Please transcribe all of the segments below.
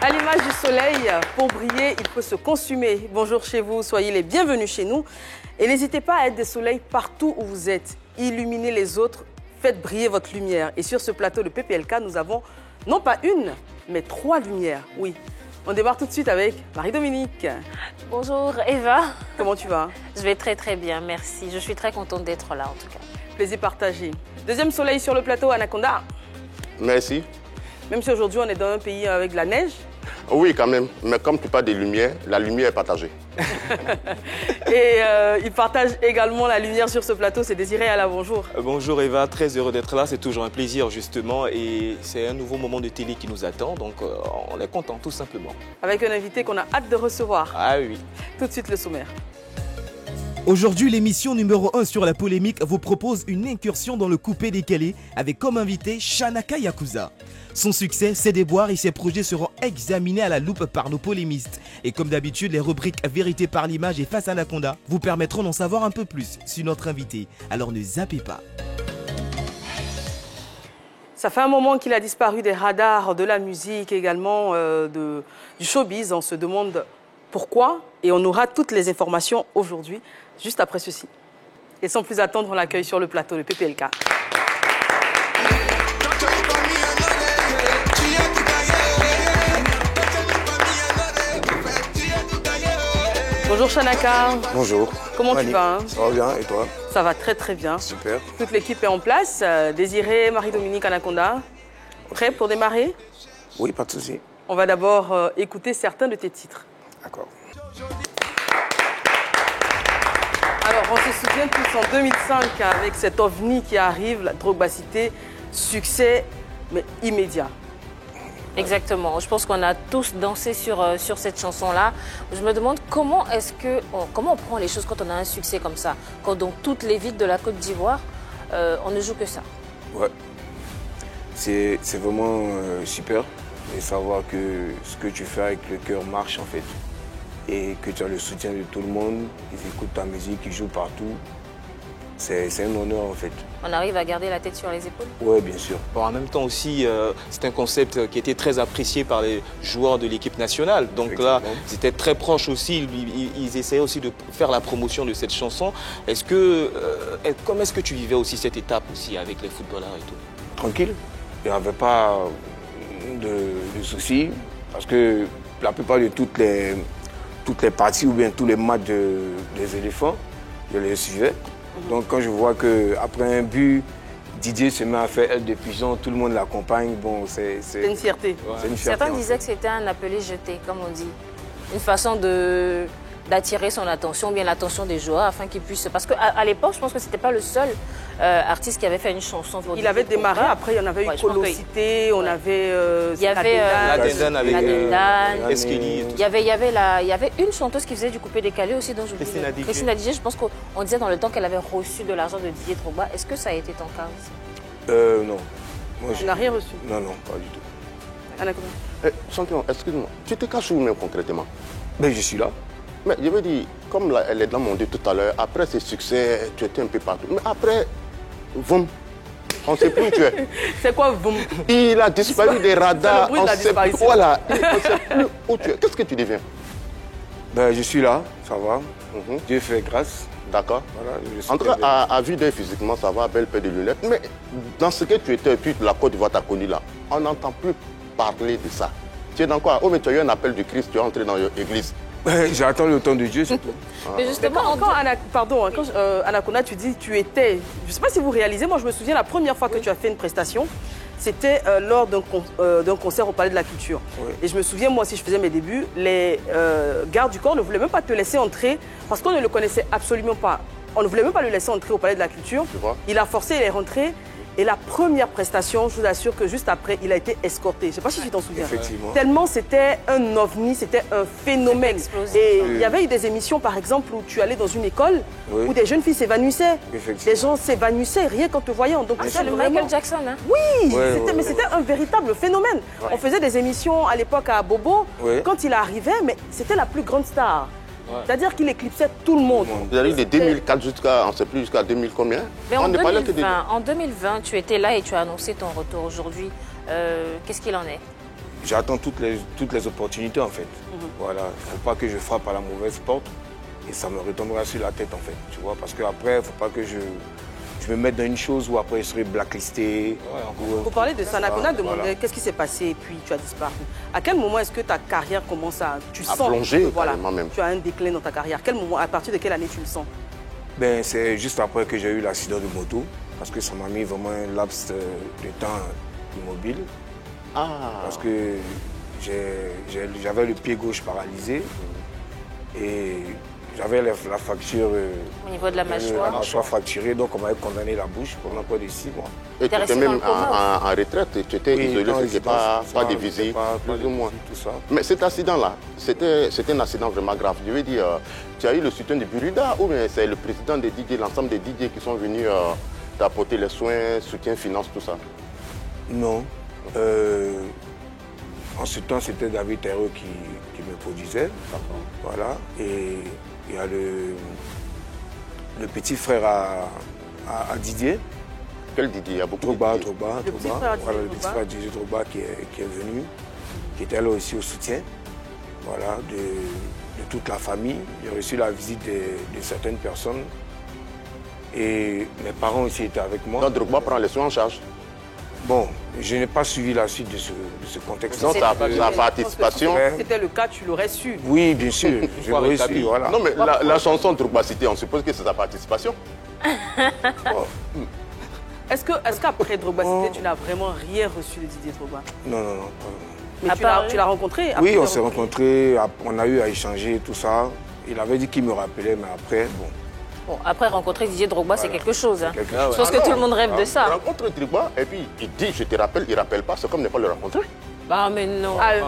À l'image du soleil, pour briller, il faut se consumer. Bonjour chez vous, soyez les bienvenus chez nous. Et n'hésitez pas à être des soleils partout où vous êtes. Illuminez les autres, faites briller votre lumière. Et sur ce plateau de PPLK, nous avons non pas une, mais 3 lumières. Oui. On démarre tout de suite avec Marie-Dominique. Bonjour Eva. Comment tu vas? Je vais très très bien, merci. Je suis très contente d'être là en tout cas. Plaisir partagé. Deuxième soleil sur le plateau, Anaconda. Merci. Même si aujourd'hui on est dans un pays avec de la neige. Oui, quand même. Mais comme tu parles de lumière, la lumière est partagée. Et il partage également la lumière sur ce plateau. C'est Désiré Alla, bonjour. Bonjour Eva, très heureux d'être là. C'est toujours un plaisir justement. Et c'est un nouveau moment de télé qui nous attend. Donc on est content tout simplement. Avec un invité qu'on a hâte de recevoir. Ah oui. Tout de suite le sommaire. Aujourd'hui, l'émission numéro 1 sur la polémique vous propose une incursion dans le coupé-décalé avec comme invité Shanaka Yakuza. Son succès, ses déboires et ses projets seront examinés à la loupe par nos polémistes. Et comme d'habitude, les rubriques Vérité par l'image et Face Anaconda vous permettront d'en savoir un peu plus sur notre invité. Alors ne zappez pas. Ça fait un moment qu'il a disparu des radars de la musique, également du showbiz. On se demande pourquoi et on aura toutes les informations aujourd'hui, juste après ceci. Et sans plus attendre, on l'accueille sur le plateau de PPLK. Bonjour Shanaka. Bonjour. Comment tu vas? Ça va bien, et toi? Ça va très très bien. Super. Toute l'équipe est en place. Désiré, Marie-Dominique, Anaconda. Prêt pour démarrer? Oui, pas de souci. On va d'abord écouter certains de tes titres. D'accord. Alors, on se souvient tous en 2005 avec cet ovni qui arrive, la Drogba Cité, succès, mais immédiat. Exactement. Je pense qu'on a tous dansé sur cette chanson-là. Je me demande comment on prend les choses quand on a un succès comme ça, quand dans toutes les villes de la Côte d'Ivoire, on ne joue que ça. Ouais. C'est vraiment super de savoir que ce que tu fais avec le cœur marche en fait. Et que tu as le soutien de tout le monde, ils écoutent ta musique, ils jouent partout. C'est un honneur en fait. On arrive à garder la tête sur les épaules? Oui, bien sûr. Bon, en même temps aussi, c'est un concept qui était très apprécié par les joueurs de l'équipe nationale. Donc là, ils étaient très proches aussi. Ils essayaient aussi de faire la promotion de cette chanson. Comment est-ce que tu vivais aussi cette étape aussi avec les footballeurs et tout? Tranquille. Il n'y avait pas de soucis parce que la plupart de toutes les parties ou bien tous les matchs des éléphants, je les suivais. Donc quand je vois qu'après un but, Didier se met à faire aile de pigeon, tout le monde l'accompagne, bon, c'est une fierté. Ouais. C'est une fierté. Certains disaient que c'était un appelé jeté, comme on dit. Une façon d'attirer son attention, bien l'attention des joueurs, afin qu'ils puissent... Parce qu'à l'époque, je pense que ce n'était pas le seul artiste qui avait fait une chanson. Il avait démarré, après il y en avait eu Colosité, on avait... il y avait Ladendan avec Eskeli et tout. Il y avait une chanteuse qui faisait du coupé-décalé aussi, dont j'oublie. Christina Didier, je pense qu'on disait dans le temps qu'elle avait reçu de l'argent de Didier Drogba. Est-ce que ça a été ton cas aussi? Non. Tu n'as rien reçu? Non, pas du tout. Anaconda. Champion, excuse-moi, tu te caches où même concrètement? Mais je suis là. Mais je veux dire, comme les dames m'ont dit tout à l'heure, après ce succès, tu étais un peu partout. Mais après, Vroom, on ne sait plus où tu es. C'est quoi Vroom? Il a disparu des radars. C'est le bruit de la disparition. Voilà, on ne sait plus où tu es. Qu'est-ce que tu deviens? Je suis là, ça va. Dieu fait grâce. D'accord. Voilà, en tout cas, à vue d'œil physiquement, ça va, belle paire de lunettes. Mais dans ce que tu étais, la Côte d'Ivoire t'a connu là, on n'entend plus parler de ça. Tu es dans quoi? Oh, mais tu as eu un appel du Christ, tu es entré dans l'église. J'attends le temps de Dieu, c'est tout. Mais justement, quand Anaconda, tu dis tu étais... Je ne sais pas si vous réalisez, moi je me souviens la première fois que tu as fait une prestation, c'était lors d'un concert au Palais de la Culture. Oui. Et je me souviens, moi aussi je faisais mes débuts, les gardes du corps ne voulaient même pas te laisser entrer parce qu'on ne le connaissait absolument pas. On ne voulait même pas le laisser entrer au Palais de la Culture. Il a forcé, il est rentré. Et la première prestation, je vous assure que juste après, il a été escorté. Je ne sais pas si tu t'en souviens. Effectivement. Tellement c'était un ovni, c'était un phénomène. Et il y avait eu des émissions, par exemple, où tu allais dans une école où des jeunes filles s'évanouissaient. Des gens s'évanouissaient rien qu'en te voyant. Donc, c'est le Michael Jackson, hein? Oui, mais c'était un véritable phénomène. On faisait des émissions à l'époque à Bobo. Quand il arrivait, mais c'était la plus grande star. C'est-à-dire qu'il éclipsait tout le monde. Vous avez eu de 2004 jusqu'à, on ne sait plus, jusqu'à 2000 combien? Mais en 2020, tu étais là et tu as annoncé ton retour aujourd'hui. Qu'est-ce qu'il en est? j'attends toutes les opportunités en fait. Voilà, il ne faut pas que je frappe à la mauvaise porte et ça me retombera sur la tête en fait, tu vois, parce qu'après, il ne faut pas que je me mette dans une chose où après je serai blacklisté. Vous parlez de ça, on a demandé voilà. qu'est-ce qui s'est passé et puis tu as disparu. À quel moment est-ce que ta carrière commence à... Tu sens plonger, que, voilà, carrément même. tu as un déclin dans ta carrière. Quel moment, à partir de quelle année tu le sens? Ben, c'est juste après que j'ai eu l'accident de moto, parce que ça m'a mis vraiment un laps de temps immobile. Parce que j'avais le pied gauche paralysé et j'avais la fracture Au niveau de la mâchoire. La mâchoire fracturée, donc on m'avait condamné la bouche pendant près de 6 mois. Et tu étais même en retraite, tu étais isolé, c'était pas de visite, plus ou moins. Tout ça. Mais cet accident-là, c'était un accident vraiment grave. Je veux dire, tu as eu le soutien de Burida ou bien c'est le président des DJ, l'ensemble des DJ qui sont venus t'apporter les soins, soutien, finance, tout ça? Non. En ce temps, c'était David Terreau qui me produisait. Voilà. Et il y a le petit frère à Didier. Quel Didier? Il y a beaucoup Drogba. de Didier. Voilà, le petit frère Didier Drogba qui est venu, qui était là aussi au soutien. Voilà, de toute la famille. J'ai reçu la visite de certaines personnes. Et mes parents aussi étaient avec moi. Donc Drogba prend les soins en charge. Bon, je n'ai pas suivi la suite de ce contexte. Donc ta participation... Si c'était le cas, tu l'aurais su. Oui, bien sûr, je l'aurais su, voilà. Non, mais la chanson Drogba citée, on suppose que c'est ta participation. Est-ce qu'après Drogba cité, tu n'as vraiment rien reçu de Didier Drogba? Non. Mais tu l'as rencontré? Oui, on s'est rencontrés, on a eu à échanger, tout ça. Il avait dit qu'il me rappelait, mais après, bon. Bon, après, rencontrer Didier Drogba, c'est quelque chose. Hein. Quelque Je pense que tout le monde rêve de ça. Il rencontre Drogba et puis il dit je te rappelle, il ne rappelle pas, c'est comme ne pas le rencontrer. Bah, mais non. Avec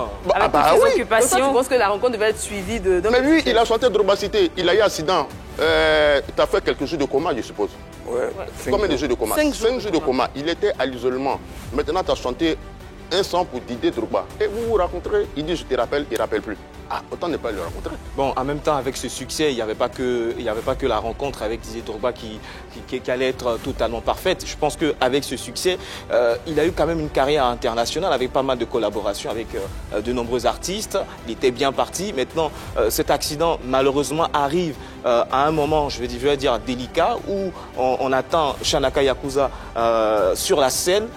toutes oui. ses occupations. Donc, tu penses que la rencontre devait être suivie de... Mais lui, il a chanté Drogba cité, il a eu accident. Tu as fait quelques jours de coma, je suppose. Ouais. Combien de jours de coma? 5 jours de coma. Il était à l'isolement. Maintenant, tu as chanté un son pour Didier Drogba. Et vous vous rencontrez, il dit je te rappelle, il ne rappelle plus. Ah, autant ne pas le rencontrer. Bon, en même temps, avec ce succès, il n'y avait pas que la rencontre avec Didier Drogba qui allait être totalement parfaite. Je pense qu'avec ce succès, il a eu quand même une carrière internationale avec pas mal de collaborations avec de nombreux artistes. Il était bien parti. Maintenant, cet accident, malheureusement, arrive à un moment, je vais dire, délicat, où on attend Shanaka Yakuza sur la scène.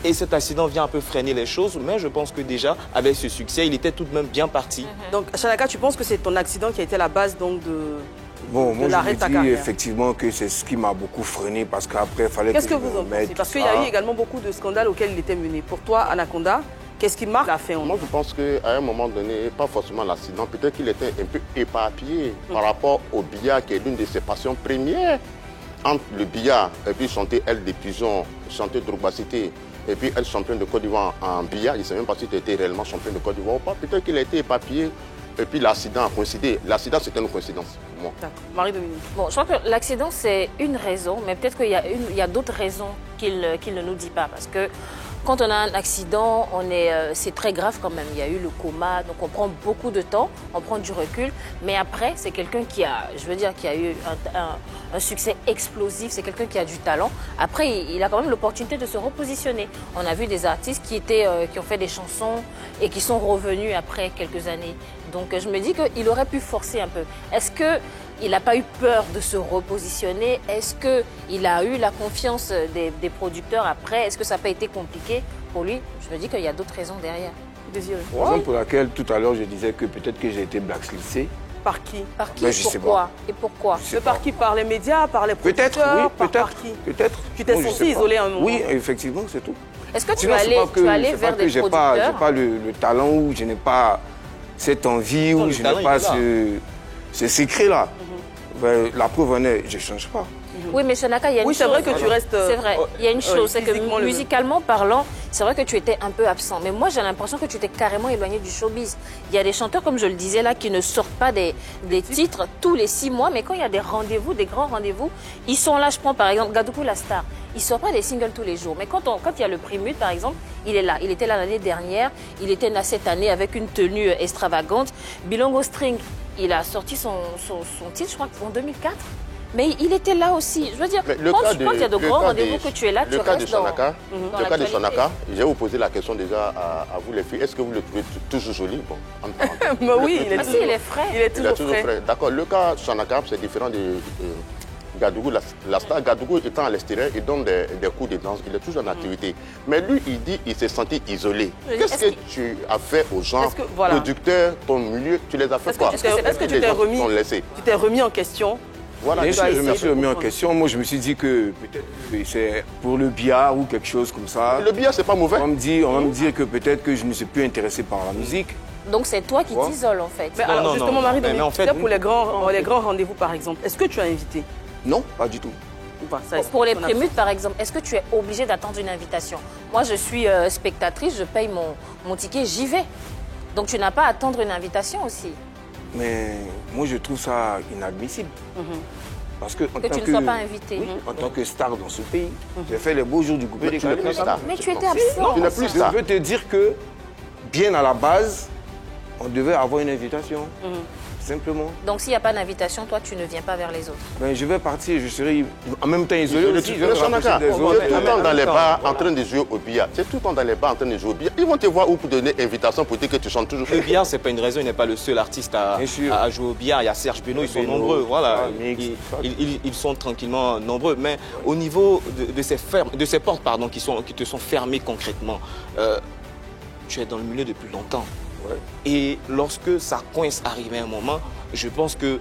Et cet accident vient un peu freiner les choses, mais je pense que déjà, avec ce succès, il était tout de même bien parti. Donc, Shanaka, tu penses que c'est ton accident qui a été la base donc, Bon, moi, l'arrêt je de ta me dis carrière? effectivement que c'est ce qui m'a beaucoup freiné parce qu'après, il fallait Qu'est-ce que je vous me en remette, pensez? Parce tout qu'il y a ça. eu également beaucoup de scandales auxquels il était mené. Pour toi, Anaconda, qu'est-ce qui marque la fin? Moi, je pense qu'à un moment donné, pas forcément l'accident, peut-être qu'il était un peu éparpillé par rapport au billard qui est l'une de ses passions premières. Entre le billard et puis chanter Elle des pigeons, chanter Drogba cité, et puis elle championne de Côte d'Ivoire en billard, il ne sait même pas si tu étais réellement championne de Côte d'Ivoire ou pas. Peut-être qu'il a été éparpillé et puis l'accident a coïncidé. L'accident, c'était une coïncidence pour moi. D'accord. Marie-Dominique. Bon, je crois que l'accident, c'est une raison, mais peut-être qu'il y a d'autres raisons qu'il ne nous dit pas. Parce que quand on a un accident, c'est très grave quand même. Il y a eu le coma, donc on prend beaucoup de temps, on prend du recul. Mais après, c'est quelqu'un qui a eu un succès explosif, c'est quelqu'un qui a du talent. Après, il a quand même l'opportunité de se repositionner. On a vu des artistes qui ont fait des chansons et qui sont revenus après quelques années. Donc je me dis qu'il aurait pu forcer un peu. Est-ce qu'il n'a pas eu peur de se repositionner? Est-ce qu'il a eu la confiance des producteurs après? Est-ce que ça n'a pas été compliqué pour lui? Je me dis qu'il y a d'autres raisons derrière. Désiré. Raison pour laquelle tout à l'heure je disais que peut-être que j'ai été blacklisté. Par qui? Par qui? Ben, je sais Pourquoi? pas. Et pourquoi? Je sais De par pas. qui? Par les médias, par les Peut-être, producteurs, oui, par peut-être. qui? Peut-être. Tu t'es Non, je senti sais pas. isolé à un moment? Oui, effectivement, c'est tout. Est-ce que tu Sinon, es c'est pas que- allé c'est vers pas que des j'ai producteurs? pas le talent ou je n'ai pas cette envie Non, ou le je talent, n'ai pas il est là. ce secret-là. Ben, la preuve en est, je ne change pas. Oui, mais Shanaka, il y a une Oui, chose. c'est vrai que tu restes... C'est vrai. Il y a une chose, c'est physiquement, que le- musicalement parlant, c'est vrai que tu étais un peu absent. Mais moi, j'ai l'impression que tu t'es carrément éloigné du showbiz. Il y a des chanteurs, comme je le disais là, qui ne sortent pas des titres tous les 6 mois. Mais quand il y a des rendez-vous, des grands rendez-vous, ils sont là. Je prends par exemple Gadoukou la star. Il ne sort pas des singles tous les jours. Mais quand il y a le prix Mute, par exemple, il est là. Il était là l'année dernière. Il était là cette année avec une tenue extravagante. Bilongo String, il a sorti son titre, je crois, en 2004. Mais il était là aussi. Je veux dire, quand il y a de grands rendez-vous que tu es là, tu restes dans le cas de Shanaka, je vais vous poser la question déjà à vous les filles. Est-ce que vous le trouvez toujours joli? Bon, mais oui, il est frais. Il est toujours frais. D'accord. Le cas de Shanaka, c'est différent de Gadougou. La star Gadougou étant à l'extérieur, il donne des cours de danse. Il est toujours en activité. Mais lui, il dit qu'il s'est senti isolé. Qu'est-ce que tu as fait aux gens, producteurs, ton milieu? Tu les as fait quoi? Est-ce que tu t'es remis en question? Voilà, bien sûr, je me suis remis en question. Moi, je me suis dit que peut-être que c'est pour le billard ou quelque chose comme ça. Le billard, c'est pas mauvais. On va me dire que peut-être que je ne suis plus intéressé par la musique. Donc, c'est toi qui t'isoles, en fait. Mais alors, justement, Marie-Dominique, pour les grands rendez-vous, par exemple, est-ce que tu as invité? Non, pas du tout. Pour les prémutes, par exemple, est-ce que tu es obligé d'attendre une invitation? Moi, je suis spectatrice, je paye mon ticket, j'y vais. Donc, tu n'as pas à attendre une invitation aussi. Mais moi, je trouve ça inadmissible. Parce que tu ne sois pas invité. Oui, en tant que star dans ce pays, j'ai fait les beaux jours du coupé des Calais. Mais tu étais absent. Tu n'es plus star. Je veux te dire que, bien à la base, on devait avoir une invitation. Simplement. Donc, s'il n'y a pas d'invitation, toi, tu ne viens pas vers les autres? Ben, je vais partir, je serai en même temps isolé aussi. Tu es tout le temps dans les bars en train de jouer au billard. Tu es tout le temps dans les bars en train de jouer au billard. Ils vont te voir où pour donner invitation pour dire que tu chantes toujours. Le billard, ce n'est pas une raison. Il n'est pas le seul artiste à jouer au billard. Il y a Serge Beno, ils sont nombreux. Voilà. Ils sont tranquillement nombreux. Mais au niveau de ces portes qui te sont fermées concrètement, tu es dans le milieu depuis longtemps. Et lorsque ça coince arrivé à un moment, je pense qu'il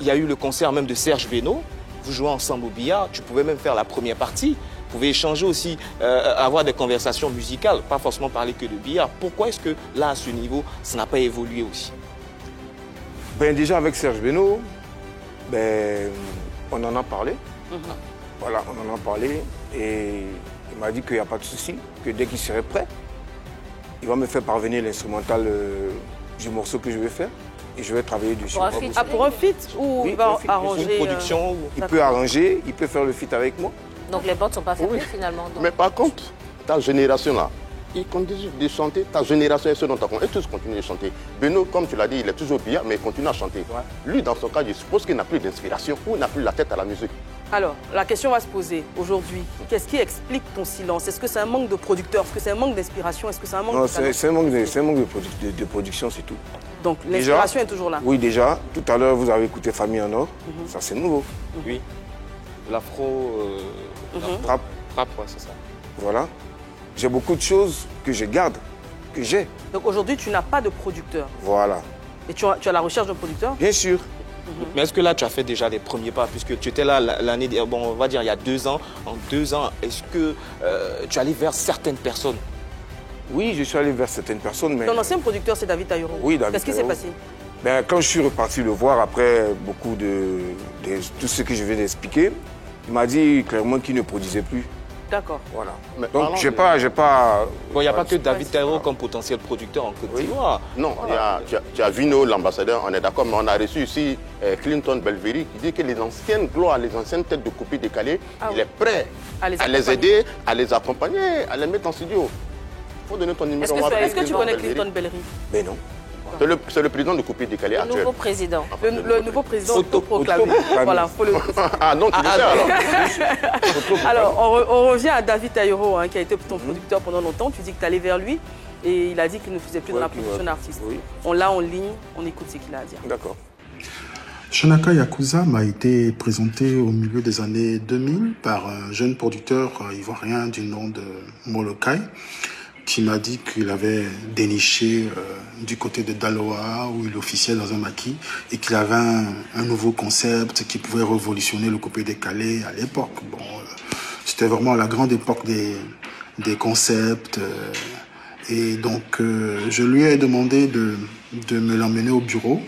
y a eu le concert même de Serge Beno. Vous jouez ensemble au billard, tu pouvais même faire la première partie. Vous pouvez échanger aussi, avoir des conversations musicales, pas forcément parler que de billard. Pourquoi est-ce que là, à ce niveau, ça n'a pas évolué aussi? Ben, déjà avec Serge Beno, ben, on en a parlé. Voilà, on en a parlé et il m'a dit qu'il n'y a pas de souci, que dès qu'il serait prêt, il va me faire parvenir l'instrumental du morceau que je vais faire et je vais travailler dessus. Pour un feat ou il va arranger une production Il peut arranger, il peut faire le feat avec moi. Donc les portes ne sont pas fermées finalement. Mais par contre, ta génération là, il continue de chanter, ta génération est ceux dont tu as compris, et tous continuent de chanter. Beno, comme tu l'as dit, il est toujours billard, mais il continue à chanter. Lui, dans son cas, je suppose qu'il n'a plus d'inspiration ou n'a plus la tête à la musique. Alors, la question va se poser aujourd'hui. Qu'est-ce qui explique ton silence? Est-ce que c'est un manque de producteur? Est-ce que c'est un manque d'inspiration? Est-ce que c'est un manque de talent? C'est un manque de production, c'est tout. Donc l'inspiration est toujours là? Oui, déjà. Tout à l'heure, vous avez écouté Famille en or. Ça, c'est nouveau. Oui. L'afro... Rap, ouais, c'est ça. Voilà. J'ai beaucoup de choses que je garde, que j'ai. Donc aujourd'hui, tu n'as pas de producteur? Voilà. Et tu as la recherche d'un producteur? Bien sûr. Mais est-ce que là, tu as fait déjà les premiers pas, puisque tu étais là l'année, bon, on va dire il y a 2 ans. En 2 ans, est-ce que tu es allé vers certaines personnes? Oui, je suis allé vers certaines personnes, mais... Ton ancien producteur, c'est David Taïro. Oui, David. Qu'est-ce qui s'est passé? Ben, quand je suis reparti le voir, après beaucoup tout ce que je viens d'expliquer, il m'a dit clairement qu'il ne produisait plus. D'accord. Voilà. Mais donc, j'ai pas... Bon, il n'y a pas que David Taïro comme potentiel producteur en Côte d'Ivoire. Non, tu as Vino, l'ambassadeur, on est d'accord, mais on a reçu ici Clinton Belveri qui dit que les anciennes gloires, les anciennes têtes de copie décalées, il est prêt à les aider, à les accompagner, à les mettre en studio. Il faut donner ton numéro. Est-ce que tu connais Clinton Belveri? Ben non. C'est le président de copie décalée actuel. Le nouveau président. Le nouveau président autoproclamé. Voilà, faut le... Ah non, tu le sais alors. Alors, on revient à David Taïro, qui a été ton producteur pendant longtemps. Tu dis que tu allais vers lui et il a dit qu'il ne faisait plus de la production d'artistes. Oui. On l'a en ligne, on écoute ce qu'il a à dire. D'accord. Shanaka Yakuza m'a été présenté au milieu des années 2000 par un jeune producteur ivoirien du nom de Molokai, qui m'a dit qu'il avait déniché du côté de Daloa, où il officiait dans un maquis, et qu'il avait un nouveau concept qui pouvait révolutionner le coupé décalé à l'époque. Bon, c'était vraiment la grande époque des concepts. Et donc, je lui ai demandé de me l'emmener au bureau.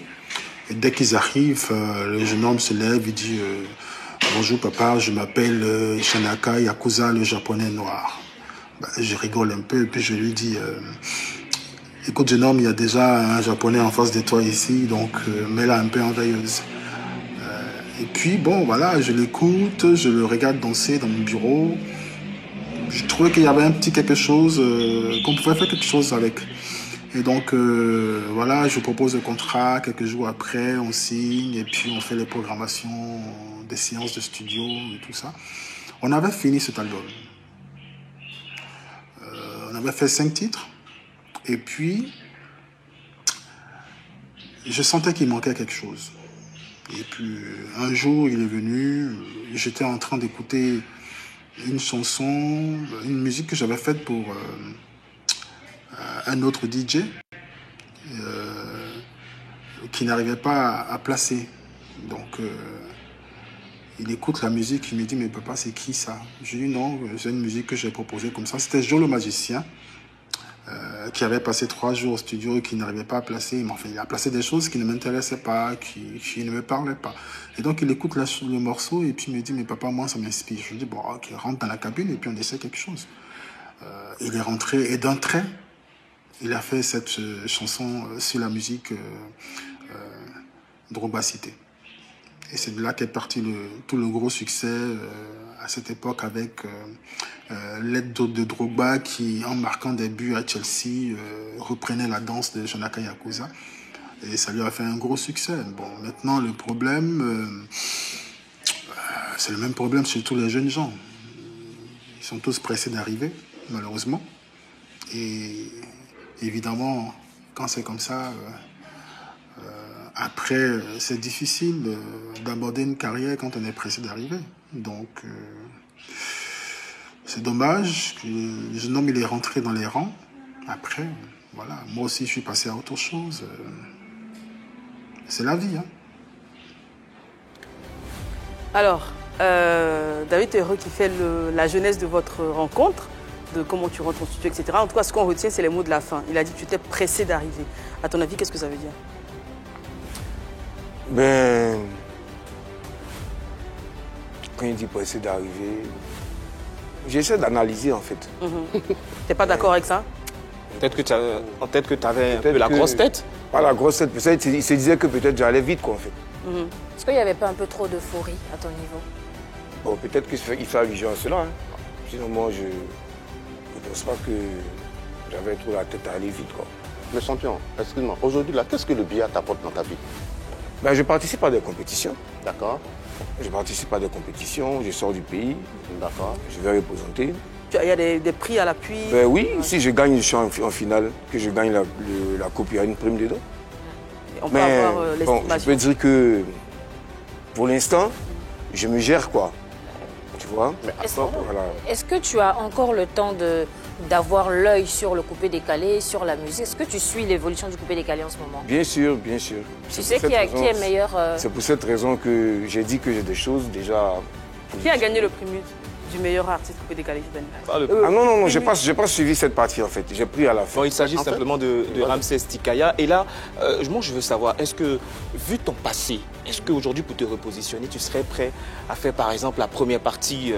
Et dès qu'ils arrivent, le jeune homme se lève, il dit « Bonjour papa, je m'appelle Shanaka Yakuza, le japonais noir ». Je rigole un peu et puis je lui dis écoute jeune homme, il y a déjà un japonais en face de toi ici, donc mets-la un peu en veilleuse. Et puis bon voilà, je l'écoute, je le regarde danser dans mon bureau. Je trouvais qu'il y avait un petit quelque chose, qu'on pouvait faire quelque chose avec. Et donc voilà, je propose le contrat, quelques jours après on signe et puis on fait les programmations des séances de studio et tout ça. On avait fini cet album. On avait fait 5 titres. Et puis, je sentais qu'il manquait quelque chose. Et puis, un jour, il est venu, j'étais en train d'écouter une chanson, une musique que j'avais faite pour un autre DJ qui n'arrivait pas à placer. Donc, il écoute la musique, il me dit, mais papa, c'est qui ça? Je lui dis, non, c'est une musique que j'ai proposée comme ça. C'était Joe le magicien, qui avait passé 3 jours au studio et qui n'arrivait pas à placer. Mais enfin, il a placé des choses qui ne m'intéressaient pas, qui ne me parlaient pas. Et donc, il écoute le morceau et puis il me dit, mais papa, moi, ça m'inspire. Je lui dis, bon, ok, rentre dans la cabine et puis on essaie quelque chose. Il est rentré et d'un trait, il a fait cette chanson sur la musique Drogba Cité. Et c'est de là qu'est parti tout le gros succès à cette époque avec l'aide de Drogba qui, en marquant des buts à Chelsea, reprenait la danse de Shanaka Yakuza. Et ça lui a fait un gros succès. Bon, maintenant, le problème, c'est le même problème chez tous les jeunes gens. Ils sont tous pressés d'arriver, malheureusement. Et évidemment, quand c'est comme ça... Après, c'est difficile d'aborder une carrière quand on est pressé d'arriver. Donc, c'est dommage que le jeune homme il est rentré dans les rangs. Après, voilà, moi aussi, je suis passé à autre chose. C'est la vie. Hein. Alors, David est heureux qui fait la jeunesse de votre rencontre, de comment tu rentres en studio, etc. En tout cas, ce qu'on retient, c'est les mots de la fin. Il a dit que tu étais pressé d'arriver. À ton avis, qu'est-ce que ça veut dire? Ben, quand il dit pressé d'arriver, j'essaie d'analyser en fait. T'es pas d'accord avec ça? Peut-être que tu avais un peu la grosse tête. Pas la grosse tête, peut-être il se disait que peut-être j'allais vite quoi en fait. Est-ce qu'il n'y avait pas un peu trop d'euphorie à ton niveau? Bon, peut-être qu'il fait allusion à cela. Hein. Sinon moi je ne pense pas que j'avais trop la tête à aller vite quoi. Mais champion, excuse-moi, aujourd'hui là, qu'est-ce que le billard t'apporte dans ta vie? Ben, je participe à des compétitions. D'accord. Je participe à des compétitions, je sors du pays. D'accord. Je vais représenter. Il y a des prix à l'appui? Ben oui, si je gagne, je suis en finale, que je gagne la coupe, il y a une prime dedans. On peut avoir l'estimation. Je peux dire que pour l'instant, je me gère quoi. Tu vois? Est-ce que tu as encore le temps d'avoir l'œil sur le coupé-décalé, sur la musique? Est-ce que tu suis l'évolution du coupé-décalé en ce moment? Bien sûr, bien sûr. Tu sais qui est meilleur C'est pour cette raison que j'ai dit que j'ai des choses déjà... Qui a gagné le prix du meilleur artiste coupé-décalé cette année? Ah non, j'ai pas suivi cette partie en fait. J'ai pris à la fin. Bon, il s'agit simplement de Ramses Tikaya. Et là, moi je veux savoir, est-ce que, vu ton passé, est-ce qu'aujourd'hui pour te repositionner, tu serais prêt à faire par exemple la première partie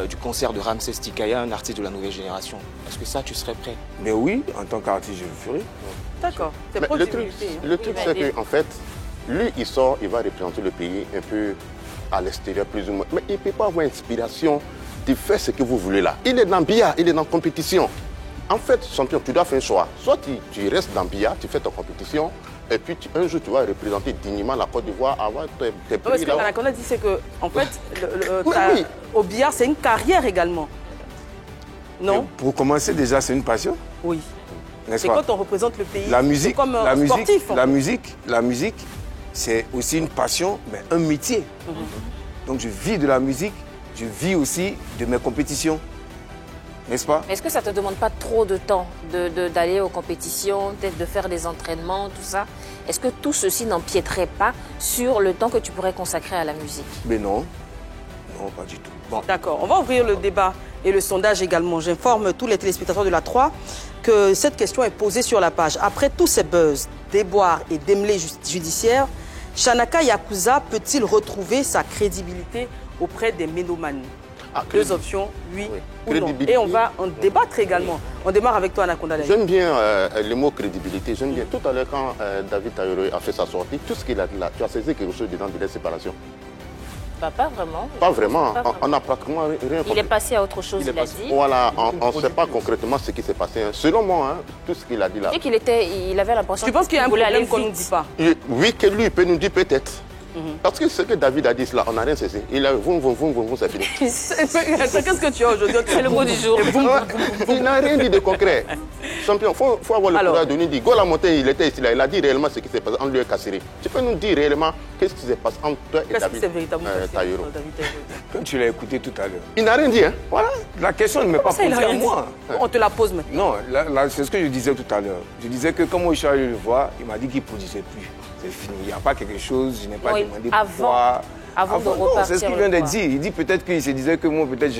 du concert de Ramses Tikaya, un artiste de la nouvelle génération? Est-ce que ça, tu serais prêt? Mais oui, en tant qu'artiste, je le ferai. D'accord. Le truc c'est qu'en fait, lui il sort, il va représenter le pays un peu à l'extérieur plus ou moins. Mais il ne peut pas avoir inspiration de faire ce que vous voulez là. Il est dans Bia, il est dans compétition. En fait, champion, tu dois faire un choix. Soit tu restes dans Bia, tu fais ta compétition, et puis un jour tu vas représenter dignement la Côte d'Ivoire, avoir tes prix. Ce qu'Anaconda dit, c'est que, en fait, oui. au billard, c'est une carrière également. Non? Et pour commencer, déjà, c'est une passion. Oui. N'est-ce C'est pas? quand on représente le pays. La musique, comme sportif. la musique, c'est aussi une passion, mais un métier. Donc je vis de la musique, je vis aussi de mes compétitions. N'est-ce pas? Est-ce que ça ne te demande pas trop de temps d'aller aux compétitions, peut-être de faire des entraînements, tout ça? Est-ce que tout ceci n'empiéterait pas sur le temps que tu pourrais consacrer à la musique? Mais non, non, pas du tout. Bon. D'accord, on va ouvrir le débat et le sondage également. J'informe tous les téléspectateurs de la 3 que cette question est posée sur la page. Après tous ces buzz, déboires et démêlés judiciaires, Shanaka Yakuza peut-il retrouver sa crédibilité auprès des mélomanes? Deux options, oui ou non. Et on va en débattre également. On démarre avec toi, Anaconda. J'aime bien le mot crédibilité. J'aime bien. Tout à l'heure, quand David Taïro a fait sa sortie, tout ce qu'il a dit là, tu as saisi quelque chose dedans de la séparation? Pas vraiment. Pas vraiment. On n'a pratiquement rien compris. Il est passé à autre chose, il a dit. Voilà, on ne sait pas concrètement ce qui s'est passé. Selon moi, tout ce qu'il a dit là. Et il avait l'impression tu penses qu'il y a un problème qu'on ne dit dit pas? Oui, que lui peut nous dire peut-être. Parce que ce que David a dit là, on n'a rien cessé. Il a voum, c'est fini. Qu'est-ce que tu as aujourd'hui? C'est le mot du jour. Il n'a rien dit de concret. Champion, il faut avoir le courage de nous dire. Gola Montagne, il était ici là, il a dit réellement ce qui s'est passé entre lui et Kassiri. Tu peux nous dire réellement qu'est-ce qui s'est passé entre toi et David? Qu'est-ce qui s'est véritablement passé Taïro? Quand tu l'as écouté tout à l'heure. Il n'a rien dit, hein? Voilà, la question ne m'est pas posée à moi. On te la pose maintenant. Non, c'est ce que je disais tout à l'heure. Je disais que quand moi je suis allé le voir, il m'a dit qu'il ne produisait plus. C'est fini, il n'y a pas quelque chose, je n'ai pas demandé pourquoi. Avant de repartir. C'est ce qu'il vient de dire. Il dit peut-être qu'il se disait que moi, peut-être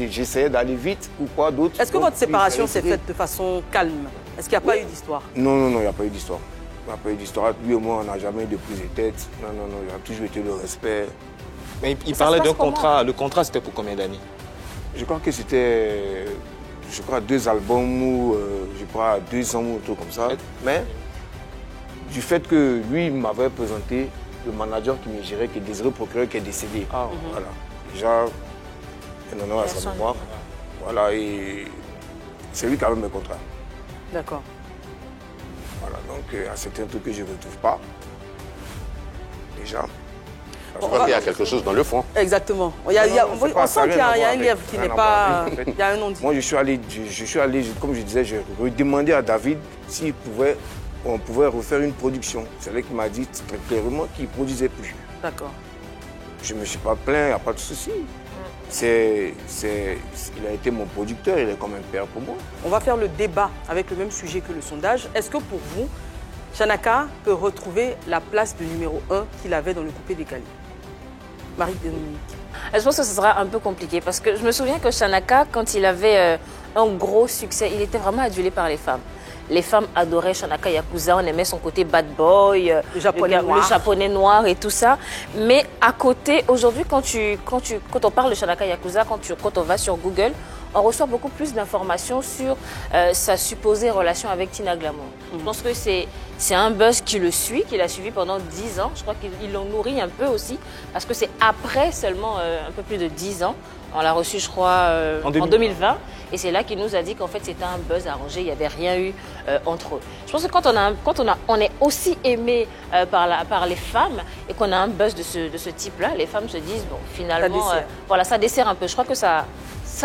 j'essayais d'aller vite ou quoi d'autre. Est-ce que votre séparation s'est faite de façon calme? Est-ce qu'il n'y a pas eu d'histoire? Non, il n'y a pas eu d'histoire. Il n'y a pas eu d'histoire. Lui et moi, on n'a jamais eu de prise de tête. Non, il y a toujours été le respect. Mais il parlait d'un contrat. Le contrat, c'était pour combien d'années? Je crois que c'était 2 albums ou 2 ans ou un truc comme ça. Mais du fait que lui, il m'avait présenté le manager qui me gérait, qui est Désiré Procureur, qui est décédé. Voilà. Déjà, un honneur à sa mémoire. Voilà, et c'est lui qui avait mes contrats. D'accord. Voilà, donc il y a certains trucs que je ne retrouve pas. Déjà. Je crois qu'il y a quelque chose dans le fond. Exactement. On sent qu'il y a un lièvre qui n'est pas... Il y a un nom dit. Moi, je suis allé, comme je disais, j'ai redemandé à David s'il pouvait... On pouvait refaire une production. C'est là qu'il m'a dit très clairement qu'il ne produisait plus. D'accord. Je ne me suis pas plaint, il n'y a pas de souci. Il a été mon producteur, il est comme un père pour moi. On va faire le débat avec le même sujet que le sondage. Est-ce que pour vous, Shanaka peut retrouver la place de numéro 1 qu'il avait dans le coupé décalé? Marie-Dominique. Je pense que ce sera un peu compliqué parce que je me souviens que Shanaka, quand il avait un gros succès, il était vraiment adulé par les femmes. Les femmes adoraient Shanaka Yakuza, on aimait son côté bad boy, le japonais noir et tout ça. Mais à côté, aujourd'hui, quand on parle de Shanaka Yakuza, quand on va sur Google, on reçoit beaucoup plus d'informations sur sa supposée relation avec Tina Glamour. Je pense que c'est un buzz qui le suit, qu'il a suivi pendant 10 ans. Je crois qu'il l'en nourrit un peu aussi, parce que c'est après seulement un peu plus de 10 ans. On l'a reçu, je crois, en 2020. Et c'est là qu'il nous a dit qu'en fait, c'était un buzz arrangé. Il n'y avait rien eu entre eux. Je pense que quand on est aussi aimé par les femmes et qu'on a un buzz de ce type-là, les femmes se disent, bon, finalement, ça dessert un peu. Je crois que ça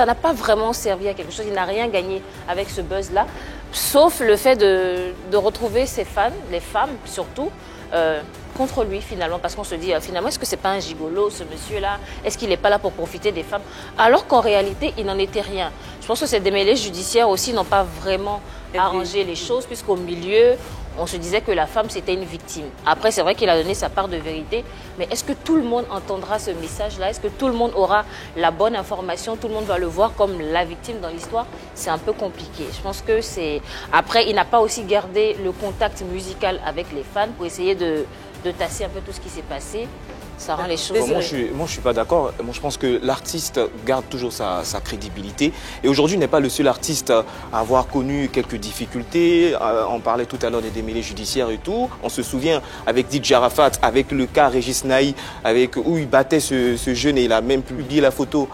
n'a pas vraiment servi à quelque chose. Il n'a rien gagné avec ce buzz-là, sauf le fait de retrouver ses fans, les femmes surtout, contre lui finalement, parce qu'on se dit finalement, est-ce que c'est pas un gigolo ce monsieur-là? Est-ce qu'il n'est pas là pour profiter des femmes? Alors qu'en réalité, il n'en était rien. Je pense que ces démêlés judiciaires aussi n'ont pas vraiment arrangé les choses, puisqu'au milieu, on se disait que la femme, c'était une victime. Après, c'est vrai qu'il a donné sa part de vérité, mais est-ce que tout le monde entendra ce message-là? Est-ce que tout le monde aura la bonne information? Tout le monde va le voir comme la victime dans l'histoire? C'est un peu compliqué. Je pense que c'est... Après, il n'a pas aussi gardé le contact musical avec les fans pour essayer de tasser un peu tout ce qui s'est passé. Ça rend les choses... Moi, je suis pas d'accord. Moi, je pense que l'artiste garde toujours sa crédibilité. Et aujourd'hui, n'est pas le seul artiste à avoir connu quelques difficultés. On parlait tout à l'heure des démêlés judiciaires et tout. On se souvient avec DJ Arafat, avec le cas Régis Naï, où il battait ce jeune et il a même publié la photo,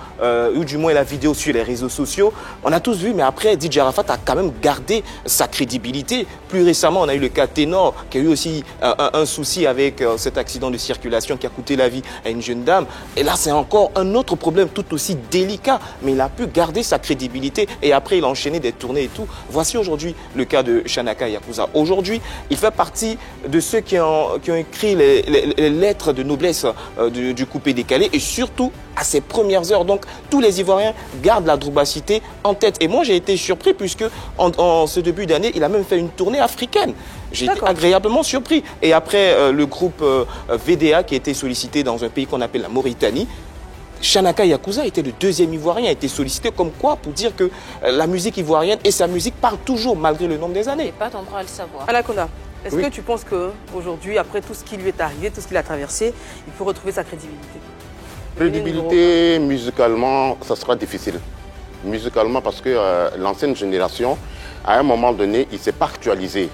ou du moins la vidéo sur les réseaux sociaux. On a tous vu, mais après, DJ Arafat a quand même gardé sa crédibilité. Plus récemment, on a eu le cas Ténor, qui a eu aussi un souci avec cet accident de circulation qui a coûté la vie à une jeune dame. Et là, c'est encore un autre problème tout aussi délicat. Mais il a pu garder sa crédibilité et après, il a enchaîné des tournées et tout. Voici aujourd'hui le cas de Shanaka Yakuza. Aujourd'hui, il fait partie de ceux qui ont écrit les lettres de noblesse du coupé décalé et surtout à ses premières heures. Donc, tous les Ivoiriens gardent la Droubacité en tête. Et moi, j'ai été surpris puisque en ce début d'année, il a même fait une tournée africaine. J'ai été agréablement surpris. Et après, le groupe VDA qui a été sollicité dans un pays qu'on appelle la Mauritanie, Shanaka Yakuza était le deuxième Ivoirien, a été sollicité comme quoi pour dire que la musique ivoirienne et sa musique parlent toujours malgré le nombre des années. Et pas ton droit à le savoir. Anaconda, est-ce que tu penses qu'aujourd'hui, après tout ce qui lui est arrivé, tout ce qu'il a traversé, il peut retrouver sa crédibilité? Crédibilité, musicalement, ça sera difficile. Musicalement, parce que l'ancienne génération, à un moment donné, il ne s'est pas actualisé.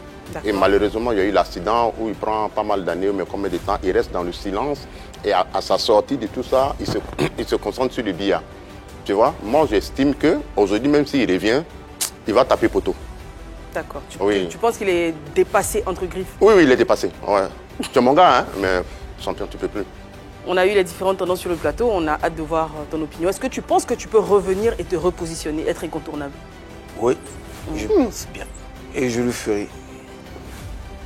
Et malheureusement, il y a eu l'accident où il prend pas mal d'années, mais combien de temps, il reste dans le silence. Et à sa sortie de tout ça, il se concentre sur le billard. Tu vois, moi j'estime qu'aujourd'hui, même s'il revient, il va taper poteau. D'accord. Tu penses qu'il est dépassé entre griffes? Oui, il est dépassé. Ouais. Tu es mon gars, hein, mais champion, tu peux plus. On a eu les différentes tendances sur le plateau, on a hâte de voir ton opinion. Est-ce que tu penses que tu peux revenir et te repositionner, être incontournable? Oui, je pense bien. Et je le ferai.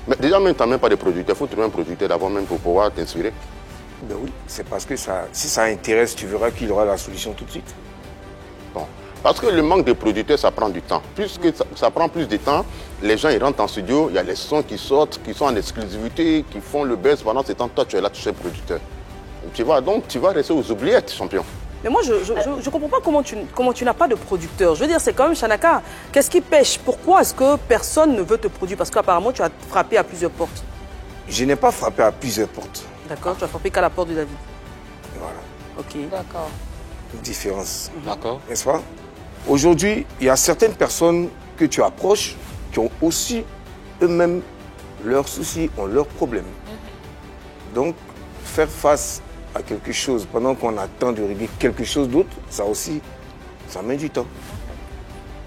Mais déjà, même, tu n'as même pas de producteur. Il faut trouver un producteur d'abord même pour pouvoir t'inspirer. Ben oui, c'est parce que ça, si ça intéresse, tu verras qu'il y aura la solution tout de suite. Bon. Parce que le manque de producteurs, ça prend du temps. Puisque ça prend plus de temps, les gens ils rentrent en studio, il y a les sons qui sortent, qui sont en exclusivité, qui font le buzz pendant ce temps. Toi, tu es là, tu es producteur. Tu vois, donc tu vas rester aux oubliettes, champion. Mais moi, je ne comprends pas comment tu n'as pas de producteur. Je veux dire, c'est quand même Shanaka. Qu'est-ce qui pêche? Pourquoi est-ce que personne ne veut te produire? Parce qu'apparemment, tu as frappé à plusieurs portes. Je n'ai pas frappé à plusieurs portes. D'accord, tu as frappé qu'à la porte de David. Voilà, Ok. D'accord. une différence. D'accord. N'est-ce pas? Aujourd'hui, il y a certaines personnes que tu approches qui ont aussi eux-mêmes leurs soucis, ont leurs problèmes. Donc, faire face à quelque chose pendant qu'on attend de régler quelque chose d'autre, ça aussi, ça met du temps.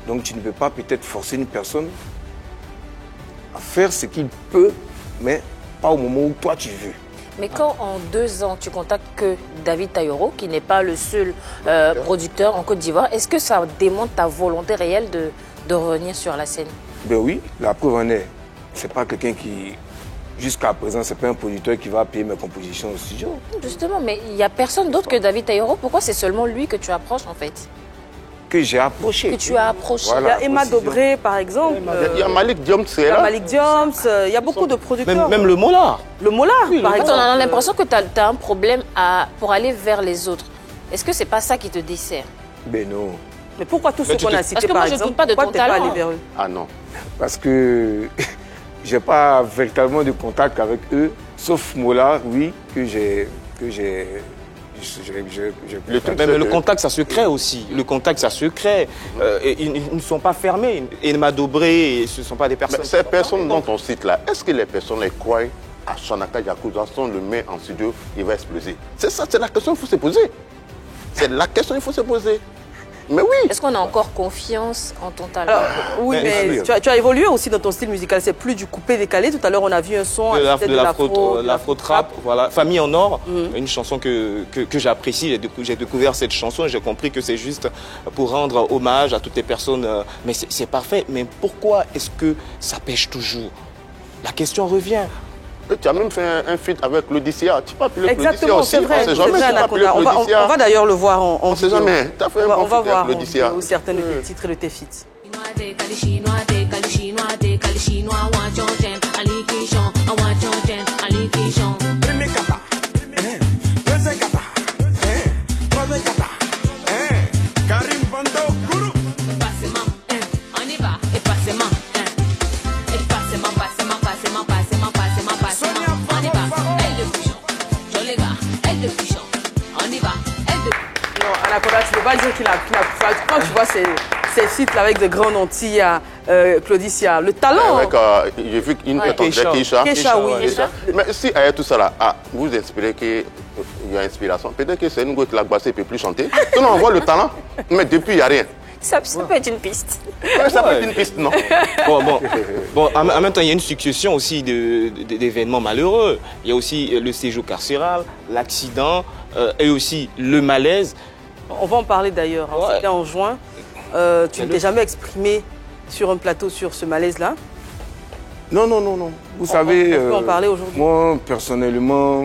Donc, tu ne peux pas peut-être forcer une personne à faire ce qu'il peut, mais pas au moment où toi tu veux. Mais quand en 2 ans, tu contactes que David Taïro, qui n'est pas le seul producteur en Côte d'Ivoire, est-ce que ça démontre ta volonté réelle de revenir sur la scène? Ben oui, la preuve en est. C'est pas quelqu'un qui, jusqu'à présent, c'est pas un producteur qui va payer mes compositions au studio. Justement, mais il n'y a personne d'autre que David Taïro. Pourquoi c'est seulement lui que tu approches en fait? Que j'ai approché. Que tu as approché. Voilà. Il y a Emma Dobré, par exemple. Il y a Malik Diom, c'est Il y a là. Malik Dioms. Il y a beaucoup de producteurs. Même le Mollard. Le Mollard, par En fait, exemple. on a l'impression que tu as un problème pour aller vers les autres. Est-ce que c'est pas ça qui te dessert? Ben non. Mais pourquoi tous ceux Mais tu qu'on te- a Parce cités, que par moi, je exemple, doute pas de pourquoi ton t'es pas talent. allé vers eux? Ah non. Parce que j'ai pas véritablement de contact avec eux, sauf Mola, oui, que j'ai. Le truc, Mais c'est le que- contact, ça se crée aussi. Le contact, ça se crée. Et ils ne sont pas fermés. Emma Dobré, ce ne sont pas des personnes. Mais ces personnes dans ton site là, est-ce que les personnes les croient à Shanaka Yakuza, si on le met en studio, il va exploser? C'est ça, c'est la question qu'il faut se poser. C'est la question qu'il faut se poser. Mais oui. Est-ce qu'on a encore confiance en ton talent? Alors, oui, Mais- mais tu as évolué aussi dans ton style musical. C'est plus du coupé-décalé. Tout à l'heure, on a vu un son. c'était De l'afro-trap, voilà. Famille en or, une chanson que j'apprécie. J'ai découvert cette chanson et j'ai compris que c'est juste pour rendre hommage à toutes les personnes. Mais c'est parfait. Mais pourquoi est-ce que ça pêche toujours? La question revient. Tu as même fait un feat avec l'Odyssea. Tu peux appeler l'Odyssea Exactement, aussi. c'est vrai. On sait jamais, c'est vrai, tu peux appeler Anaconda. On l'Odyssea. va d'ailleurs le voir en On sait vidéo. jamais. Tu as fait un bon On va feat voir avec en l'Odyssea. vidéo certains de tes titres et de tes feats. Non, Anaconda, tu ne peux pas dire qu'il a quand tu vois ces sites là avec de grands noms, Tia, Claudicia, le talent. Avec, j'ai vu une Ouais. Keisha. Keisha, oui. Keisha. Mais si avec tout ça là, vous inspirez qu'il y a inspiration, peut-être que c'est une go qui l'a bassé et ne peut plus chanter. Sinon on voit le talent, mais depuis il n'y a rien. Ça peut être une piste. Ouais, ça peut être une piste, non? Bon, en même temps, il y a une succession aussi d'événements malheureux. Il y a aussi le séjour carcéral, l'accident et aussi le malaise. On va en parler d'ailleurs. Hein. Ouais. C'était en juin. Tu ne t'es jamais exprimé sur un plateau sur ce malaise-là. Non. Vous savez, on peut en parler aujourd'hui. moi, personnellement,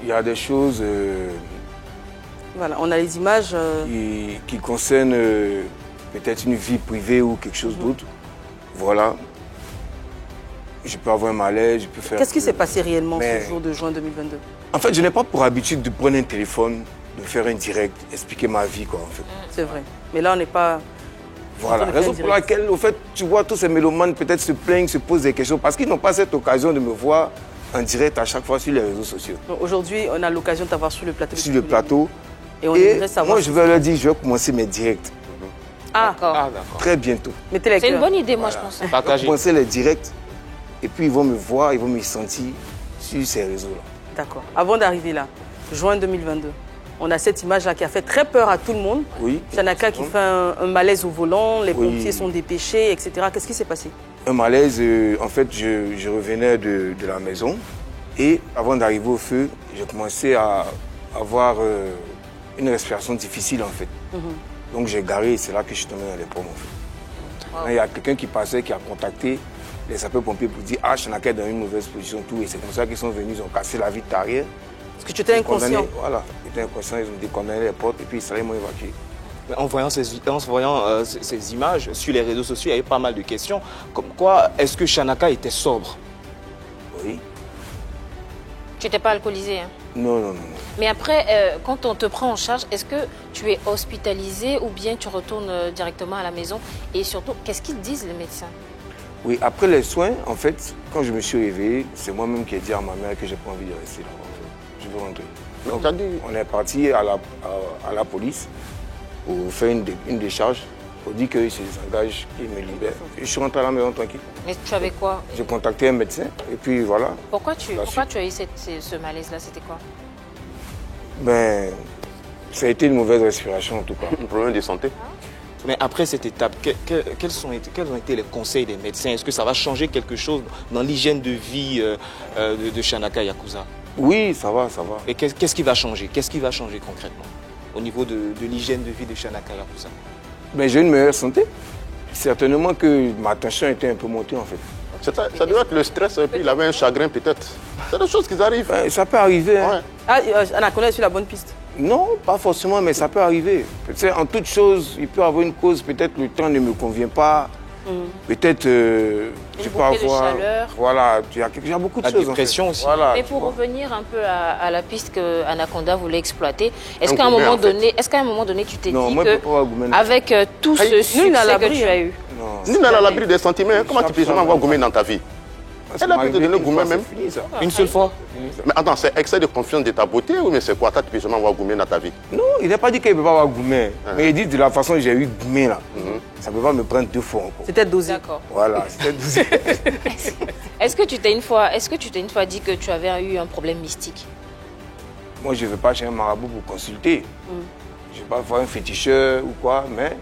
il y a des choses Voilà, on a les images. qui concernent peut-être une vie privée ou quelque chose d'autre. Voilà. Je peux avoir un malaise, je peux faire... Qu'est-ce qui s'est passé réellement Mais- ce jour de juin 2022? En fait, je n'ai pas pour habitude de prendre un téléphone, de faire un direct, expliquer ma vie, quoi, en fait. C'est vrai. Mais là, on n'est pas. Voilà, On peut le faire raison pour laquelle, au fait, tu vois, tous ces mélomanes peut-être se plaignent, se posent des questions, parce qu'ils n'ont pas cette occasion de me voir en direct à chaque fois sur les réseaux sociaux. Donc, aujourd'hui, on a l'occasion de t'avoir sur le plateau. Sur le plateau. Et on Et aimerait savoir. moi, je vais leur dire, je vais commencer mes directs Ah, D'accord. Ah, d'accord. très bientôt. mettez les C'est une cœurs. bonne idée, moi, je pense. Je vais Partagez. commencer les directs, et puis ils vont me voir, ils vont me sentir sur ces réseaux-là. D'accord. Avant d'arriver là, juin 2022, on a cette image-là qui a fait très peur à tout le monde. Oui. Shanaka qui fait un malaise au volant, les Oui. pompiers sont dépêchés, etc. Qu'est-ce qui s'est passé? Un malaise, en fait, je revenais de la maison. Et avant d'arriver au feu, j'ai commencé à avoir une respiration difficile en fait. Donc j'ai garé et c'est là que je suis tombé dans les pommes en fait. Wow. Il y a quelqu'un qui passait, qui a contacté les sapeurs-pompiers pour dire « Ah, Shanaka est dans une mauvaise position, tout. » Et c'est comme ça qu'ils sont venus, ils ont cassé la vitre arrière. Parce que tu étais inconscient. Voilà, j'étais inconscient, ils ont décondamné les portes et puis ils m'ont évacué. En voyant ces images sur les réseaux sociaux, il y avait pas mal de questions. Comme quoi, est-ce que Shanaka était sobre? Oui. Tu n'étais pas alcoolisé, hein? Non, non, non. Mais après, quand on te prend en charge, est-ce que tu es hospitalisé ou bien tu retournes directement à la maison? Et surtout, qu'est-ce qu'ils disent les médecins? Oui, après les soins, en fait, quand je me suis réveillé, c'est moi-même qui ai dit à ma mère que j'ai pas envie de rester là. En fait. Je veux rentrer. Donc, on est parti à la police pour faire une décharge, pour dire qu'ils se désengagent, qu'ils me libèrent. Et je suis rentré à la maison tranquille. Mais tu avais quoi? J'ai contacté un médecin et puis voilà. Pourquoi tu as eu ce malaise-là? C'était quoi? Ben, ça a été une mauvaise respiration en tout cas. Un problème de santé. Mais après cette étape, quels ont été les conseils des médecins? Est-ce que ça va changer quelque chose dans l'hygiène de vie de Shanaka Yakuza? Oui, ça va, ça va. Et qu'est-ce qui va changer? Qu'est-ce qui va changer concrètement au niveau de l'hygiène de vie de Shanaka Yakuza? Ben, j'ai une meilleure santé. Certainement que ma tension était un peu montée en fait. Ça doit être le stress et puis il avait un chagrin peut-être. C'est des choses qui arrivent. Ben, ça peut arriver. Hein. Ouais. Ah, Anaconda est sur la bonne piste. Non, pas forcément, mais ça peut arriver. En toute chose, il peut avoir une cause. Peut-être le temps ne me convient pas. Peut-être je peux avoir. De chaleur. Voilà, il y a beaucoup de La choses. dépression en fait. aussi. Voilà, Mais pour revenir un peu à la piste que Anaconda voulait exploiter, est-ce qu'à un moment donné, tu t'es Non, dit moi, je peux pas avoir gourmet. avec tout ce succès que tu as eu? Nous, on est à l'abri des sentiments. Comment tu peux jamais avoir gourmet dans ta vie? Elle a pu te donner gourmet même. Fini, ça. Une seule fois? Mais attends, c'est excès de confiance de ta beauté ou mais c'est quoi? Tu peux jamais avoir gourmet dans ta vie? Non, il n'a pas dit qu'il ne peut pas avoir gourmet. Mais il dit de la façon dont j'ai eu gourmet là. Ça ne peut pas me prendre 2 fois encore. C'était dosé. D'accord. Voilà, c'était 12. Est-ce que tu t'es une fois dit que tu avais eu un problème mystique? Moi, je ne vais pas chez un marabout pour consulter. Je ne vais pas voir un féticheur ou quoi, mais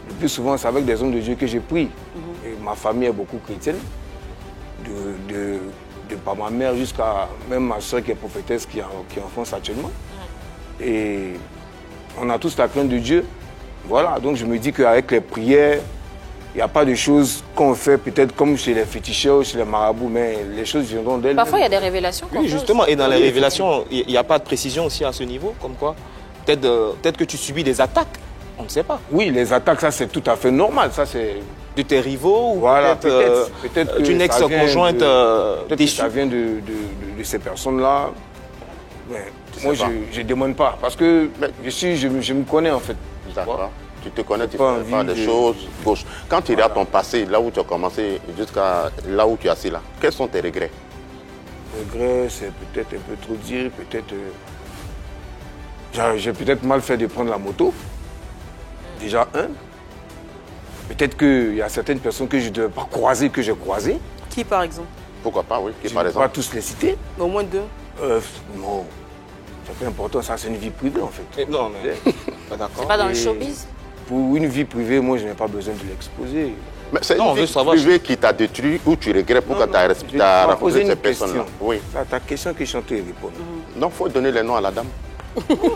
le plus souvent, c'est avec des hommes de Dieu que j'ai pris. Et ma famille est beaucoup chrétienne. De par ma mère jusqu'à même ma soeur qui est prophétesse qui enfonce actuellement. Et on a tous la crainte de Dieu. Voilà, donc je me dis qu'avec les prières, il n'y a pas de choses qu'on fait peut-être comme chez les féticheurs ou chez les marabouts, mais les choses viendront d'elles. Parfois, il y a des révélations. Oui, justement. Et dans les révélations, il n'y a pas de précision aussi à ce niveau, comme quoi peut-être que tu subis des attaques. On ne sait pas. Oui, les attaques, ça c'est tout à fait normal. Ça c'est De tes rivaux ou voilà, peut-être d'une ex-conjointe déçue. Ça vient de ces personnes-là. Mais moi, je ne demande pas parce que je me connais en fait. D'accord. Tu te connais, tu pas ne fais pas envie des de- choses gauches. Quand tu regardes ton passé, là où tu as commencé jusqu'à là où tu es assis là, quels sont tes regrets? Regret, c'est peut-être un peu trop dire, peut-être. J'ai peut-être mal fait de prendre la moto. Déjà, peut-être qu'il y a certaines personnes que je ne devais pas croiser, que j'ai croisées. Qui, par exemple? Pourquoi pas, oui, Je ne par vais pas exemple. tous les citer. Au moins 2. Non, c'est pas important, ça c'est une vie privée en fait. Non, mais pas d'accord. C'est pas dans le Et showbiz? Pour une vie privée, moi je n'ai pas besoin de l'exposer. Mais c'est Non, on une veut vie savoir. privée qui t'a détruit ou tu regrettes pourquoi tu as Je rencontré m'as posé ces une personnes-là. question. Oui. C'est ta question que je suis en train de répondre. Donc, il faut donner les noms à la dame.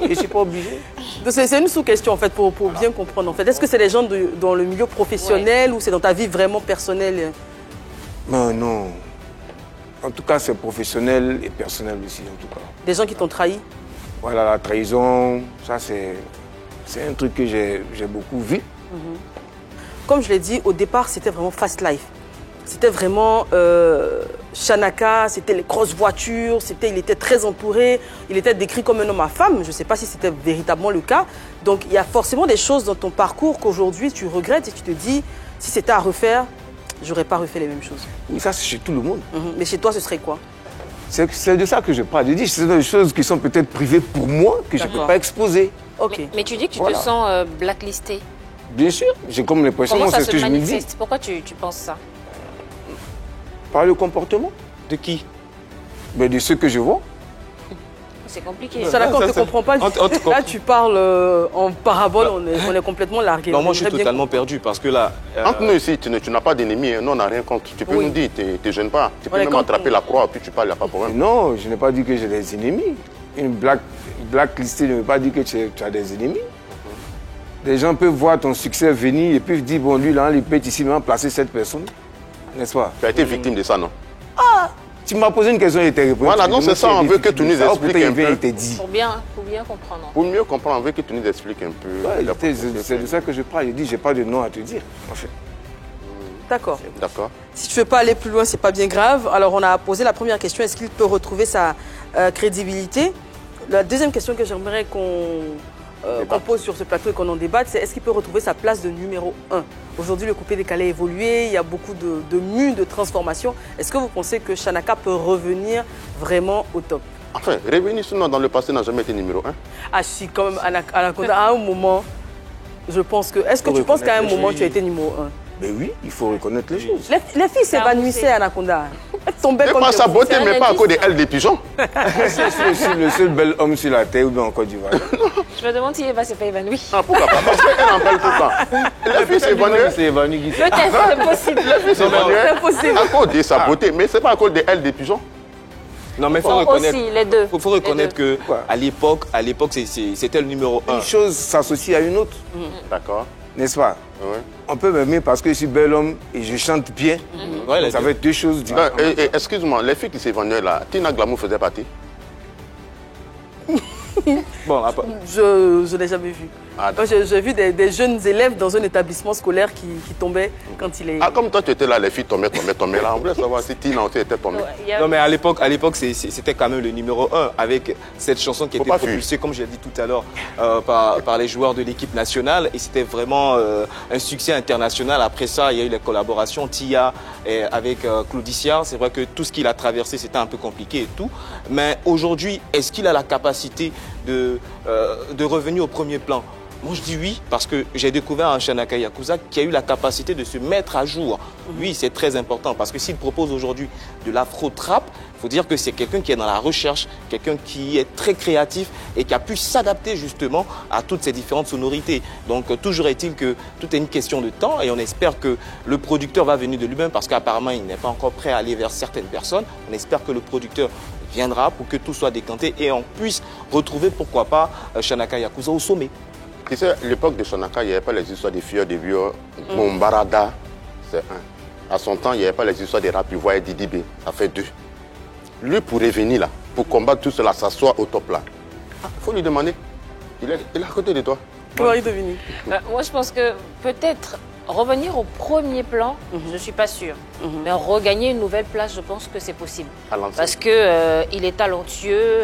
Je ne suis pas obligé. C'est une sous-question en fait pour bien comprendre en fait. Est-ce que c'est des gens dans le milieu professionnel ou c'est dans ta vie vraiment personnelle? Non, non. En tout cas, c'est professionnel et personnel aussi, en tout cas. Des gens qui t'ont trahi? Voilà, la trahison, ça c'est un truc que j'ai beaucoup vu. Comme je l'ai dit, au départ, c'était vraiment fast life. C'était vraiment Shanaka, c'était les grosses voitures, il était très entouré, il était décrit comme un homme à femme. Je ne sais pas si c'était véritablement le cas. Donc il y a forcément des choses dans ton parcours qu'aujourd'hui tu regrettes et tu te dis, si c'était à refaire, j'aurais pas refait les mêmes choses. Oui, ça c'est chez tout le monde. Mais chez toi, ce serait quoi? C'est de ça que je parle. Je dis, c'est des choses qui sont peut-être privées pour moi, que je ne peux D'accord. pas exposer. Ok. Mais tu dis que tu Voilà. te sens blacklisté. Bien sûr, j'ai comme l'impression, Comment c'est ça ce se que je me dis, manifeste? Pourquoi tu penses ça? par le comportement De qui? de ceux que je vois. C'est compliqué. Ça, on ne te comprend pas. On Là, tu parles en parabole, on est complètement largué. Non, moi, je suis totalement perdu parce que là... Entre nous ici, tu n'as pas d'ennemis, hein. Nous, on n'a rien contre. Tu peux nous dire, tu ne te gênes pas. Tu peux même attraper la croix, puis tu parles, il n'y a pas de problème. Non, je n'ai pas dit que j'ai des ennemis. Une blacklistée ne veut pas dire que tu as des ennemis. Les gens peuvent voir ton succès venir et puis dire, bon, lui, là, il peut ici, maintenant placer cette personne. N'est-ce pas? Tu as été victime de ça, non? Tu m'as posé une question et tu as répondu. Voilà, non, c'est ça, on veut que tu nous expliques un peu. Pour bien comprendre. Pour mieux comprendre, on veut que tu nous expliques un peu. Ouais, c'est de ça que je parle. Je dis, j'ai pas de nom à te dire, en fait. D'accord. D'accord. Si tu ne veux pas aller plus loin, c'est pas bien grave. Alors, on a posé la première question, est-ce qu'il peut retrouver sa crédibilité? La deuxième question que j'aimerais qu'on pose sur ce plateau et qu'on en débatte, c'est est-ce qu'il peut retrouver sa place de numéro 1? Aujourd'hui, le coupé décalé a évolué, il y a beaucoup de mues, de transformations. Est-ce que vous pensez que Shanaka peut revenir vraiment au top? Enfin, revenir sinon dans le passé n'a jamais été numéro 1. Ah si, quand même, Anaconda, à un moment, je pense que... Est-ce que tu penses qu'à un moment, tu as été numéro 1? Mais oui, il faut reconnaître les choses. Les filles s'évanouissaient, Anaconda. Elles tombaient comme... C'est pas sa beauté, mais pas à cause des ailes des pigeons. C'est le seul bel homme sur la terre ou bien en Côte d'Ivoire. Je me demande s'il va se faire évanouir. Ah, pourquoi pas? Parce qu'elle en parle tout le temps. Les filles s'évanouissent. Peut-être, c'est possible. Les filles s'évanouissent à cause de sa beauté, mais c'est pas à cause des ailes des pigeons. Non, mais il faut reconnaître, aussi, les deux. faut reconnaître qu'à l'époque, c'était le numéro 1. Une chose s'associe à une autre. D'accord. N'est-ce pas? Ouais. On peut m'aimer parce que je suis bel homme et je chante bien. Ouais, Donc ça va être deux choses différentes. Excuse-moi, les filles qui s'évanouissent là, Tina Glamour faisait partie? Bon, Je n'ai jamais vu. Ah, j'ai vu des jeunes élèves dans un établissement scolaire qui tombaient quand il est... Ah, comme toi tu étais là, les filles tombaient là. On voulait savoir si Tina aussi était tombée. non, mais à l'époque, c'était quand même le numéro 1 avec cette chanson qui était propulsée, comme je l'ai dit tout à l'heure, par les joueurs de l'équipe nationale. Et c'était vraiment un succès international. Après ça, il y a eu les collaborations Tia avec Claudicia. C'est vrai que tout ce qu'il a traversé, c'était un peu compliqué et tout. Mais aujourd'hui, est-ce qu'il a la capacité de revenir au premier plan? Moi, je dis oui, parce que j'ai découvert un Shanaka Yakuza qui a eu la capacité de se mettre à jour. Oui, c'est très important, parce que s'il propose aujourd'hui de l'afro-trap, il faut dire que c'est quelqu'un qui est dans la recherche, quelqu'un qui est très créatif et qui a pu s'adapter justement à toutes ces différentes sonorités. Donc, toujours est-il que tout est une question de temps et on espère que le producteur va venir de lui-même, parce qu'apparemment, il n'est pas encore prêt à aller vers certaines personnes. On espère que le producteur viendra pour que tout soit décanté et on puisse retrouver, pourquoi pas, Shanaka Yakuza au sommet. Tu sais, à l'époque de Shanaka, il n'y avait pas les histoires des filles de vieux. Mombarada, c'est un. À son temps, il n'y avait pas les histoires des rap ivoires et Didi B. Ça fait 2. Lui, pour revenir là, pour combattre tout cela, s'asseoir au top là, il faut lui demander. Il est à côté de toi. Comment il est devenu? Moi, je pense que peut-être revenir au premier plan, je ne suis pas sûre. Mais regagner une nouvelle place, je pense que c'est possible. Parce qu'il est talentueux,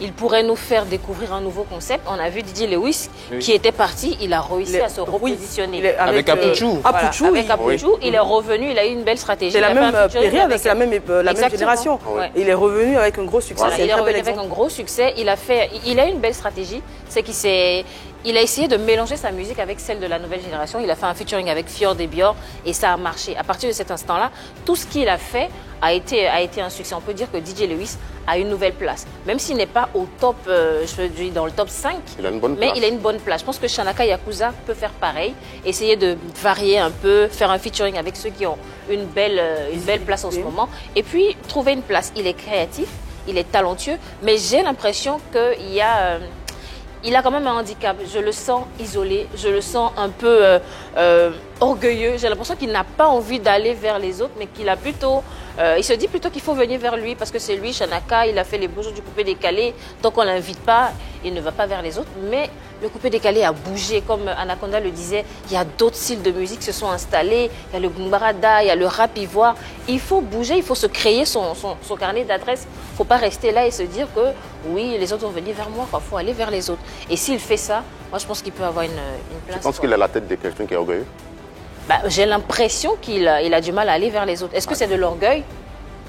il pourrait nous faire découvrir un nouveau concept. On a vu Didier Lewis qui était parti, il a réussi à se repositionner. Avec Apuchou. Avec Apuchou, il est revenu, il a eu une belle stratégie. C'est la même période, c'est la même génération. Ouais. Il est revenu avec un gros succès. Voilà, il est revenu avec un gros succès. Il a une belle stratégie. C'est qu'il a essayé de mélanger sa musique avec celle de la nouvelle génération. Il a fait un featuring avec Fior et Bior et ça a marché. À partir de cet instant-là, tout ce qu'il a fait a été un succès. On peut dire que DJ Lewis a une nouvelle place. Même s'il n'est pas au top, je dis dans le top 5, il a une bonne place. Mais il a une bonne place. Je pense que Shanaka Yakuza peut faire pareil, essayer de varier un peu, faire un featuring avec ceux qui ont une belle place en ce moment. Et puis, trouver une place. Il est créatif, il est talentueux, mais j'ai l'impression qu'il y a... il a quand même un handicap, je le sens isolé, je le sens un peu orgueilleux. J'ai l'impression qu'il n'a pas envie d'aller vers les autres, mais qu'il a plutôt... il se dit plutôt qu'il faut venir vers lui, parce que c'est lui, Shanaka, il a fait les beaux jours du coupé décalé. Donc on ne l'invite pas, il ne va pas vers les autres. Mais le coupé décalé a bougé, comme Anaconda le disait. Il y a d'autres styles de musique qui se sont installés. Il y a le Gumbarada, il y a le rap ivoire. Il faut bouger, il faut se créer son carnet d'adresses. Il ne faut pas rester là et se dire que oui, les autres vont venir vers moi. Il faut aller vers les autres. Et s'il fait ça, moi je pense qu'il peut avoir une place. Tu penses qu'il a la tête de quelqu'un qui est orgueilleux? J'ai l'impression qu'il a du mal à aller vers les autres. Est-ce que c'est de l'orgueil?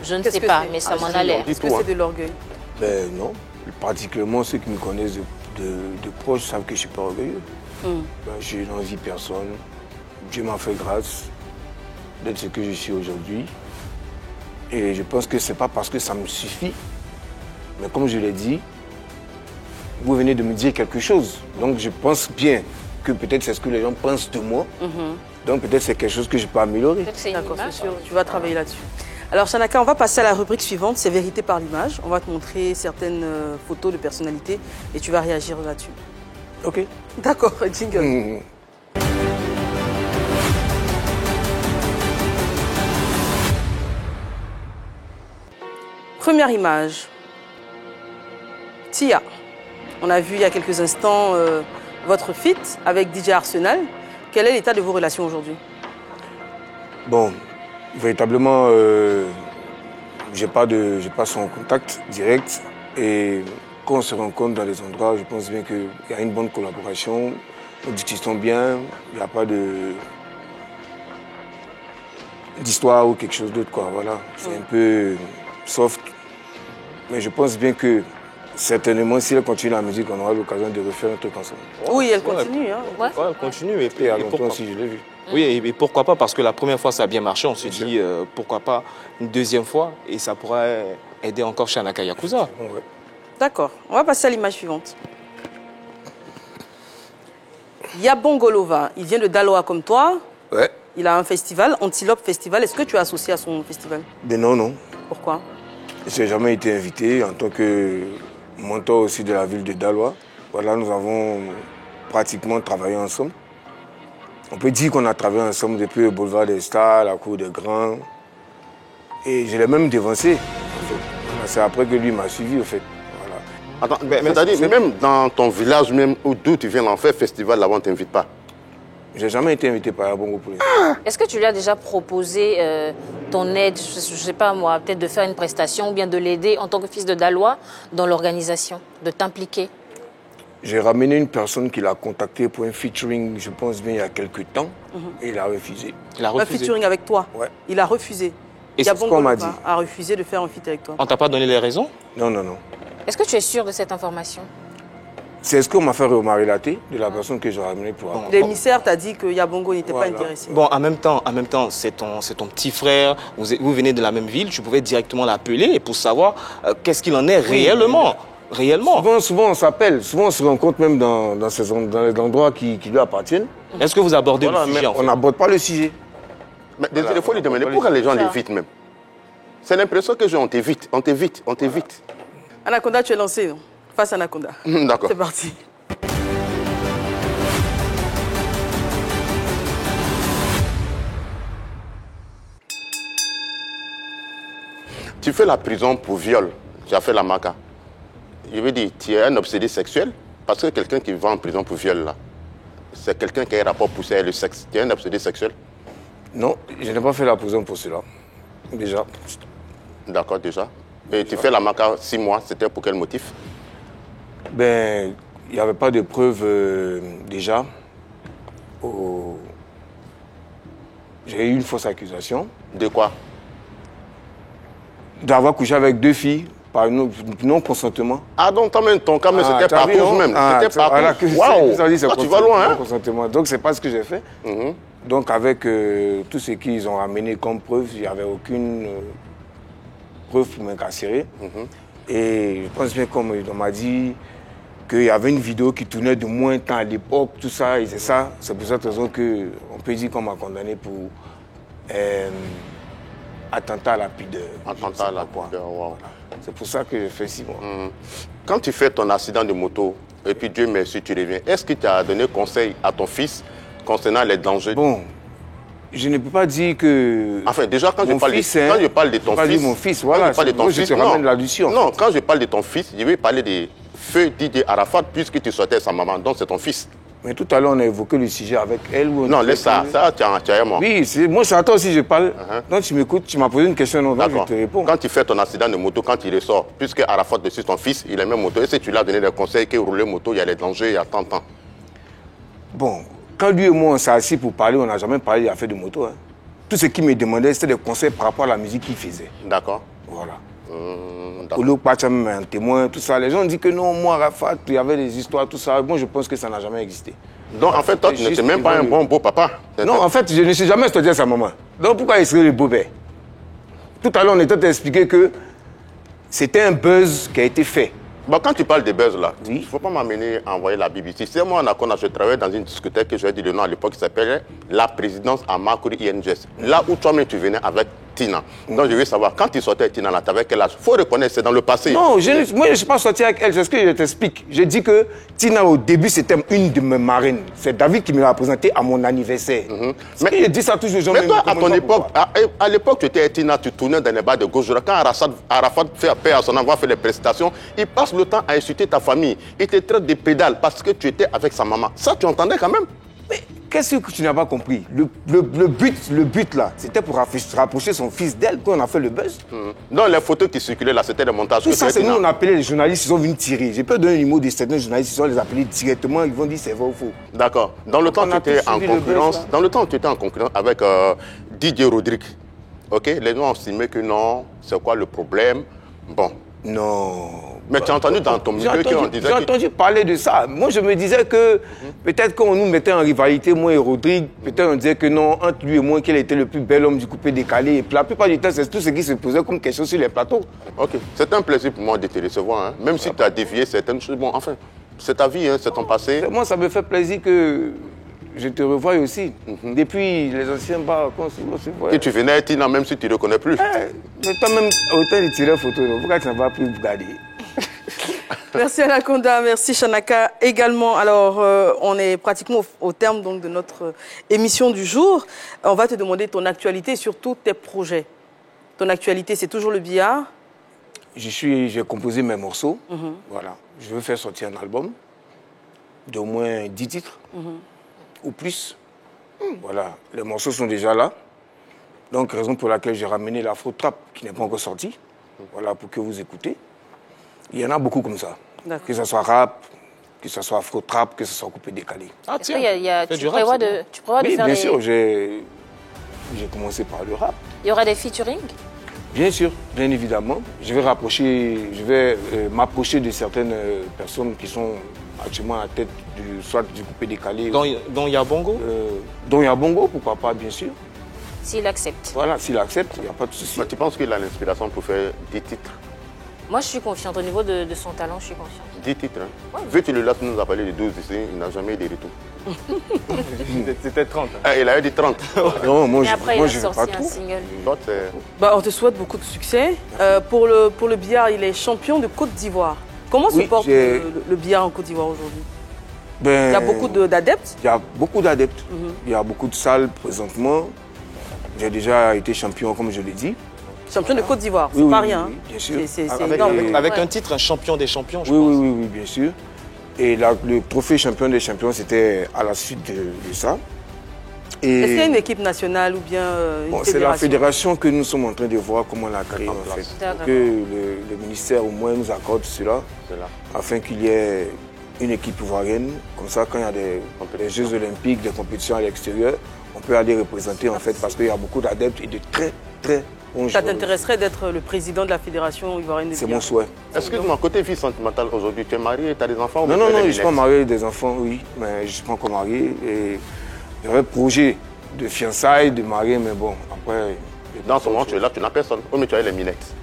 Je ne sais pas, mais ça m'en a l'air. Est-ce que c'est de l'orgueil? Ben non. Particulièrement ceux qui me connaissent de proche savent que je ne suis pas orgueilleux. Je n'envie personne. Dieu m'a fait grâce d'être ce que je suis aujourd'hui. Et je pense que ce n'est pas parce que ça me suffit. Mais comme je l'ai dit, vous venez de me dire quelque chose. Donc je pense bien que peut-être c'est ce que les gens pensent de moi. Donc peut-être c'est quelque chose que je peux améliorer. D'accord, c'est sûr, tu vas travailler là-dessus. Alors Shanaka, on va passer à la rubrique suivante, c'est vérité par l'image. On va te montrer certaines photos de personnalités et tu vas réagir là-dessus. Ok. D'accord, jingle. Première image. Tia. On a vu il y a quelques instants votre feat avec DJ Arsenal. Quel est l'état de vos relations aujourd'hui? Bon, véritablement, j'ai pas son contact direct. Et quand on se rencontre dans des endroits, je pense bien qu'il y a une bonne collaboration. Nous discutons bien, il n'y a pas d'histoire ou quelque chose d'autre, quoi. Voilà. C'est un peu soft. Mais je pense bien que certainement, si elle continue la musique, on aura l'occasion de refaire un truc ensemble. Oui, elle continue. Hein. Ouais, elle continue. Et il y a longtemps aussi, je l'ai vu. Oui, et pourquoi pas, parce que la première fois, ça a bien marché. On se dit, pourquoi pas une deuxième fois, et ça pourrait aider encore Shanaka Yakuza. Ouais. D'accord, on va passer à l'image suivante. Yabongolova, il vient de Daloa comme toi. Ouais. Il a un festival, Antilope Festival. Est-ce que tu es associé à son festival? Mais non, non. Pourquoi? Je n'ai jamais été invité en tant que mentor aussi de la ville de Daloa. Voilà, nous avons pratiquement travaillé ensemble. On peut dire qu'on a travaillé ensemble depuis le boulevard des Stars, la cour des Grands. Et je l'ai même dévancé, en fait. C'est après que lui m'a suivi, en fait. Voilà. Attends, mais c'est-à-dire, même dans ton village, même d'où tu viens en faire festival, là-bas, on ne t'invite pas. Je n'ai jamais été invité par Yabongo pour l'instant. Est-ce que tu lui as déjà proposé ton aide, je ne sais pas moi, peut-être de faire une prestation ou bien de l'aider en tant que fils de Daloa dans l'organisation, de t'impliquer? J'ai ramené une personne qui l'a contacté pour un featuring, je pense bien, il y a quelques temps, et il a refusé. Il a Un refusé. featuring avec toi? Ouais. Il a refusé. Et c'est ce qu'on m'a dit. A refusé de faire un feat avec toi. On t'a pas donné les raisons? Non, non, non. Est-ce que tu es sûr de cette information? C'est ce qu'on m'a fait remarquer de la personne que j'ai ramenée pour... L'émissaire t'a dit que Yabongo n'était Voilà. pas intéressé. Bon, en même temps, c'est ton petit frère, vous venez de la même ville, tu pouvais directement l'appeler pour savoir qu'est-ce qu'il en est réellement. Réellement. Souvent on s'appelle, souvent on se rencontre même dans les endroits qui lui appartiennent. Est-ce que vous abordez Voilà, le sujet mais en fait? on n'aborde pas le sujet. Mais désolé, il faut lui demander pourquoi les gens l'évitent même. C'est l'impression que j'ai, on t'évite, on t'évite, on t'évite. Anaconda, tu es lancé, non? Face à Anaconda. D'accord. C'est parti. Tu fais la prison pour viol, tu as fait la maca. Je veux dire, tu es un obsédé sexuel, parce que quelqu'un qui va en prison pour viol, là, c'est quelqu'un qui a un rapport poussé avec le sexe. Tu es un obsédé sexuel? Non, je n'ai pas fait la prison pour cela. Déjà. D'accord, déjà. Et tu fais la maca 6 mois, c'était pour quel motif? Ben, il n'y avait pas de preuves déjà. J'ai eu une fausse accusation De quoi? d'avoir couché avec 2 filles par non-consentement. Ah donc toi même, ton cas, mais c'était t'as vu, parcours non? même. Ah, C'était parcours. voilà, que Waouh! ça dit, c'est Toi, tu vas loin, hein? consentement. Donc, c'est pas ce que j'ai fait. Donc, avec tout ce qu'ils ont ramené comme preuve, il n'y avait aucune preuve pour m'incarcérer. Et je pense bien, comme on m'a dit, qu'il y avait une vidéo qui tournait de moins de temps à l'époque, tout ça, et c'est ça. C'est pour cette raison qu'on peut dire qu'on m'a condamné pour attentat à la pudeur. Attentat à la pudeur, waouh. C'est pour ça que j'ai fait 6 mois. Quand tu fais ton accident de moto, et puis Dieu merci, tu reviens, est-ce que tu as donné conseil à ton fils concernant les dangers? Bon, je ne peux pas dire que... Enfin, déjà, quand je mon parle fils, quand je parle de ton pas fils... dire mon fils, voilà, quand je parle de ton moi, fils, je te ramène là-dessus. Non, quand je parle de ton fils, je vais parler de feu Didier Arafat, puisque tu sortais sa maman, donc c'est ton fils. Mais tout à l'heure, on a évoqué le sujet avec elle. Non, laisse ça, tu as moi. Oui, moi, c'est à toi aussi je parle. Donc, tu m'écoutes, tu m'as posé une question, donc je te réponds. Quand tu fais ton accident de moto, quand il ressort, puisque Arafat dessus ton fils, il a même moto, est-ce que tu lui as donné des conseils que rouler moto, il y a les dangers, il y a tant de temps? Bon, quand lui et moi, on s'est assis pour parler, on n'a jamais parlé d'affaires de moto. Hein. Tout ce qu'il me demandait, c'était des conseils par rapport à la musique qu'il faisait. D'accord. Voilà. Olo Pacham, un témoin, tout ça. Les gens disent que non, moi, Arafat, il y avait des histoires, tout ça. Moi, je pense que ça n'a jamais existé. Donc, en fait, toi, tu n'étais même pas un bon beau papa. Non, en fait, je ne suis jamais sorti à sa maman. Donc, pourquoi il serait le beau père? Tout à l'heure, on était expliqué que c'était un buzz qui a été fait Bon, quand tu parles des buzz là, il ne faut pas m'amener à envoyer la BBC. C'est moi, je travaillais dans une discothèque que j'ai dit le nom à l'époque qui s'appelait La Présidence à Makuri INGS. Là où toi-même tu venais avec Tina. Donc je veux savoir, quand tu sortais avec Tina, là, tu avais quel âge? Il faut reconnaître, c'est dans le passé. Non, moi je ne suis pas sorti avec elle, c'est ce que je t'explique. Je dis que Tina au début c'était une de mes marraines. C'est David qui me l'a présentée à mon anniversaire. Mais je dis ça toujours aux gens. Mais toi, à ton époque, à l'époque tu étais avec Tina, tu tournais dans les bars de gauche. Quand Arafat fait appel à son envoi, fait les prestations, il passe le temps à insulter ta famille. Il te traite de pédale parce que tu étais avec sa maman. Ça, tu entendais quand même? Mais qu'est-ce que tu n'as pas compris? Le but là, c'était pour rapprocher son fils d'elle quand on a fait le buzz. Donc les photos qui circulaient là, c'était des montages. Tout ça, c'est nous, on appelait les journalistes, ils sont venus tirer. J'ai pas donné le numéro de certains journalistes, ils sont les appelés directement, ils vont dire c'est vrai ou faux. D'accord. Dans le temps où tu étais en concurrence, avec Didier Rodrigue, ok, les gens ont estimé que non, c'est quoi le problème? Bon. Non. Mais tu as entendu dans ton milieu qu'on disait... J'ai entendu parler de ça. Moi, je me disais que peut-être qu'on nous mettait en rivalité, moi et Rodrigue, peut-être on disait que non, entre lui et moi, quel était le plus bel homme du coupé décalé. Et puis la plupart du temps, c'est tout ce qui se posait comme question sur les plateaux. Ok. C'est un plaisir pour moi de te recevoir. Hein. Même si tu as dévié certaines choses. Bon, enfin, c'est ta vie, hein, c'est ton passé. Moi, ça me fait plaisir que je te revoie aussi. Depuis les anciens bars, quand on se voit. Et tu venais à Tina, même si tu ne le connais plus. Mais toi-même, autant de tirer photo, pourquoi tu n'as pas pu regarder? Merci Anaconda, merci Shanaka également. Alors, on est pratiquement au terme donc, de notre émission du jour. On va te demander ton actualité, surtout tes projets. Ton actualité, c'est toujours le billard? J'ai composé mes morceaux. Voilà. Je veux faire sortir un album d'au moins 10 titres ou plus. Voilà. Les morceaux sont déjà là. Donc, raison pour laquelle j'ai ramené l'Afro Trap qui n'est pas encore sorti. Voilà, pour que vous écoutez. Il y en a beaucoup comme ça. Que ce soit rap, que ce soit Afro Trap, que ce soit coupé décalé. Ah tiens, tu prévois de faire bien sûr, j'ai commencé par le rap. Il y aura des featuring? Bien sûr, bien évidemment. Je vais m'approcher de certaines personnes qui sont actuellement à la tête soit du coupé décalé. Dont Yabongo Dont Yabongo, pourquoi pas, bien sûr. S'il accepte. Voilà, s'il accepte, il n'y a pas de souci. Mais tu penses qu'il a l'inspiration pour faire 10 titres? Moi, je suis confiante. Au niveau de son talent, je suis confiante. 10 titres, hein? Vu que tu le laisses nous appeler les 12 ici, il n'a jamais eu de retour. C'était 30. Hein. Ah, il a eu des 30. Non, moi, Et après, il a sorti un trop. single. On te souhaite beaucoup de succès. Pour le billard, il est champion de Côte d'Ivoire. Comment se porte le billard en Côte d'Ivoire aujourd'hui? Il y a beaucoup d'adeptes? Il y a beaucoup d'adeptes. Il y a beaucoup de salles présentement. J'ai déjà été champion, comme je l'ai dit. Champion de Côte d'Ivoire, c'est pas rien. Oui, bien sûr. C'est énorme. Avec un titre, un champion des champions, je pense. Oui, bien sûr. Et le trophée champion des champions, c'était à la suite de ça. Est-ce qu'il y a une équipe nationale ou bien une fédération? C'est la fédération que nous sommes en train de voir comment la créer en fait. Pour que le ministère au moins nous accorde cela, afin qu'il y ait une équipe ivoirienne. Comme ça, quand il y a des Jeux olympiques, des compétitions à l'extérieur, on peut aller représenter en fait parce qu'il y a beaucoup d'adeptes et de très bons joueurs. Ça t'intéresserait d'être le président de la fédération ivoirienne de billard? C'est mon souhait. Est-ce que de mon côté vie sentimentale aujourd'hui, tu es marié et tu as des enfants? Non, je ne suis pas marié, des enfants, oui, mais je ne suis pas encore marié. Et j'avais projet de fiançailles, de marier, mais bon, après... Dans ce moment, tu es là, tu n'as personne. Oh, mais tu as les minettes.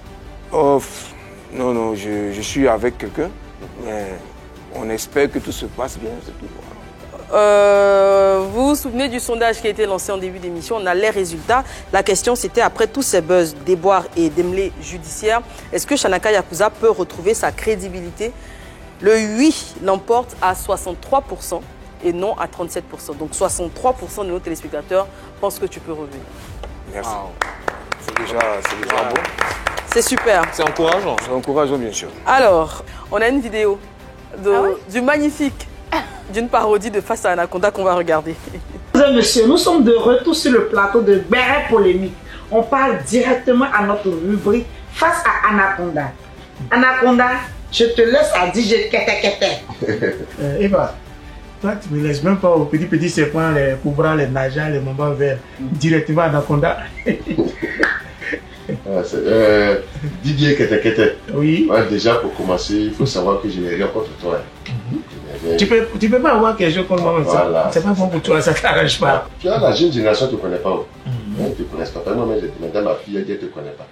Oh, non, je suis avec quelqu'un, mais on espère que tout se passe bien, c'est tout. Vous vous souvenez du sondage qui a été lancé en début d'émission? On a les résultats. La question, c'était après tous ces buzz, déboires et démêlés judiciaires, est-ce que Shanaka Yakuza peut retrouver sa crédibilité? Le oui l'emporte à 63% et non à 37%. Donc 63% de nos téléspectateurs pensent que tu peux revenir. Merci. Wow. C'est déjà bon. C'est super. C'est encourageant. C'est encourageant, bien sûr. Alors, on a une vidéo du magnifique, d'une parodie de Face à Anaconda qu'on va regarder. Mesdames et messieurs, nous sommes de retour sur le plateau de Béret Polémique. On parle directement à notre rubrique Face à Anaconda. Anaconda, je te laisse à DJ Kete. Eva, toi tu me laisses même pas au petit serpent, les coubras, les nageants, les moments verts, directement à Anaconda. Didier Kete. Oui. Ouais, déjà pour commencer, il faut savoir que je n'ai rien contre toi. Tu peux pas avoir quelque chose comme moi, voilà. C'est pas bon pour toi, ça t'arrange pas. Tu as la jeune génération, tu ne connais pas. Ils ne te connaissent pas. Moi, même ma fille, elle ne te connaît pas.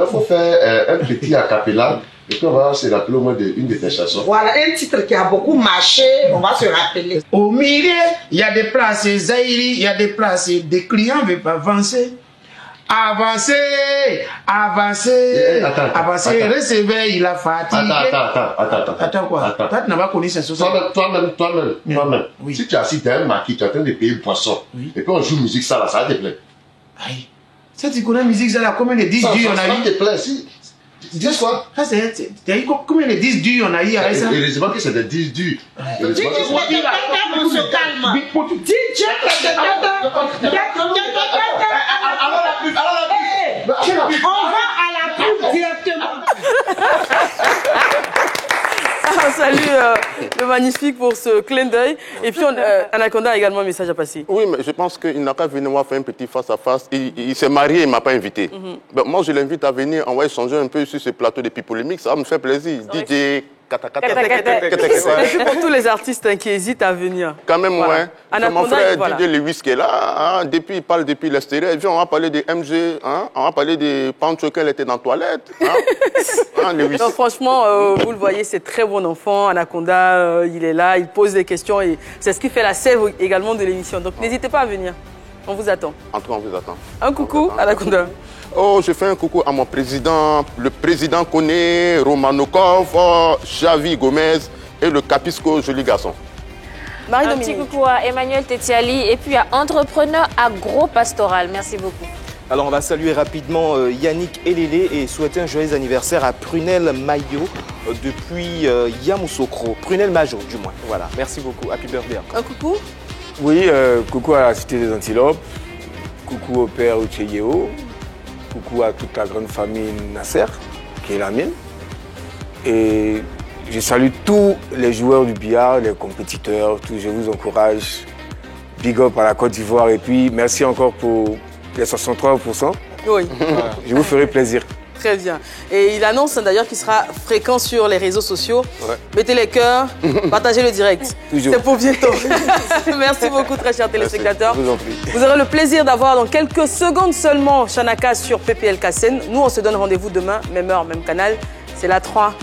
il faut faire un petit acapella. Et puis on va se rappeler au moins d'une de tes chansons. Voilà, un titre qui a beaucoup marché, on va se rappeler. Au milieu, il y a des places Zaïri, il y a des places, des clients ne veulent pas avancer. Avancer, avancer, avancer, recevez, il a fatigué. Attends quoi? Toi, tu n'as pas connu cette chose. Toi-même. Oui. Si tu as assis un maquis, tu es en train de payer le poisson. Oui. Et puis on joue musique, ça va te plaît. Aïe. Ça, tu connais la musique, ça, là, combien de 10 du on a eu? Ça te plaît, si. Dis quoi? Ça, c'est. Combien de 10 du on a eu avec ça? Heureusement que c'est des 10 du. On se calme. DJ, on va à la pub directement. On salue le magnifique pour ce clin d'œil. Et puis, Anaconda a également un message à passer. Oui, mais je pense qu'il n'a qu'à venir voir faire un petit face-à-face. Il s'est marié, il ne m'a pas invité. Ben, moi, je l'invite à venir, on va échanger un peu sur ce plateau de Pipolémique. Ça va me faire plaisir. DJ... Et puis pour tous les artistes qui hésitent à venir. Quand même, Voilà. ouais. Anaconda, Mon frère voilà. DJ Lewis qui est là, hein, depuis, il parle depuis l'extérieur. Et puis on va parler de MG, hein, on va parler de Pancho quand elle était dans la toilette. Hein, Lewis. Non, franchement, vous le voyez, c'est très bon enfant. Anaconda, il est là, il pose des questions et c'est ce qui fait la sève également de l'émission. Donc n'hésitez pas à venir. On vous attend. En tout cas, on vous attend. Un coucou, Anaconda. Oh, je fais un coucou à mon président, le président Koné, Romanokov, Javi Gomez et le Capisco, joli garçon. Un petit Marie-Dominique. coucou à Emmanuel Tetiali et puis à Entrepreneur Agro-Pastoral. Merci beaucoup. Alors on va saluer rapidement Yannick Elélé et souhaiter un joyeux anniversaire à Prunel Mayo depuis Yamoussoukro. Prunel Majo du moins. Voilà, merci beaucoup. Happy birthday encore. Un coucou. Oui, coucou à la Cité des Antilopes, coucou au père Ucheyeo, coucou à toute la grande famille Nasser, qui est la mienne. Et je salue tous les joueurs du billard, les compétiteurs, tous, je vous encourage. Big up à la Côte d'Ivoire et puis merci encore pour les 63%. Oui. Je vous ferai plaisir. Très bien. Et il annonce d'ailleurs qu'il sera fréquent sur les réseaux sociaux. Ouais. Mettez les cœurs, partagez le direct. Toujours. C'est pour bientôt. Merci beaucoup, très chers téléspectateurs. Je vous en prie. Vous aurez le plaisir d'avoir dans quelques secondes seulement Shanaka sur PPL Kassen. Nous, on se donne rendez-vous demain, même heure, même canal. C'est la 3.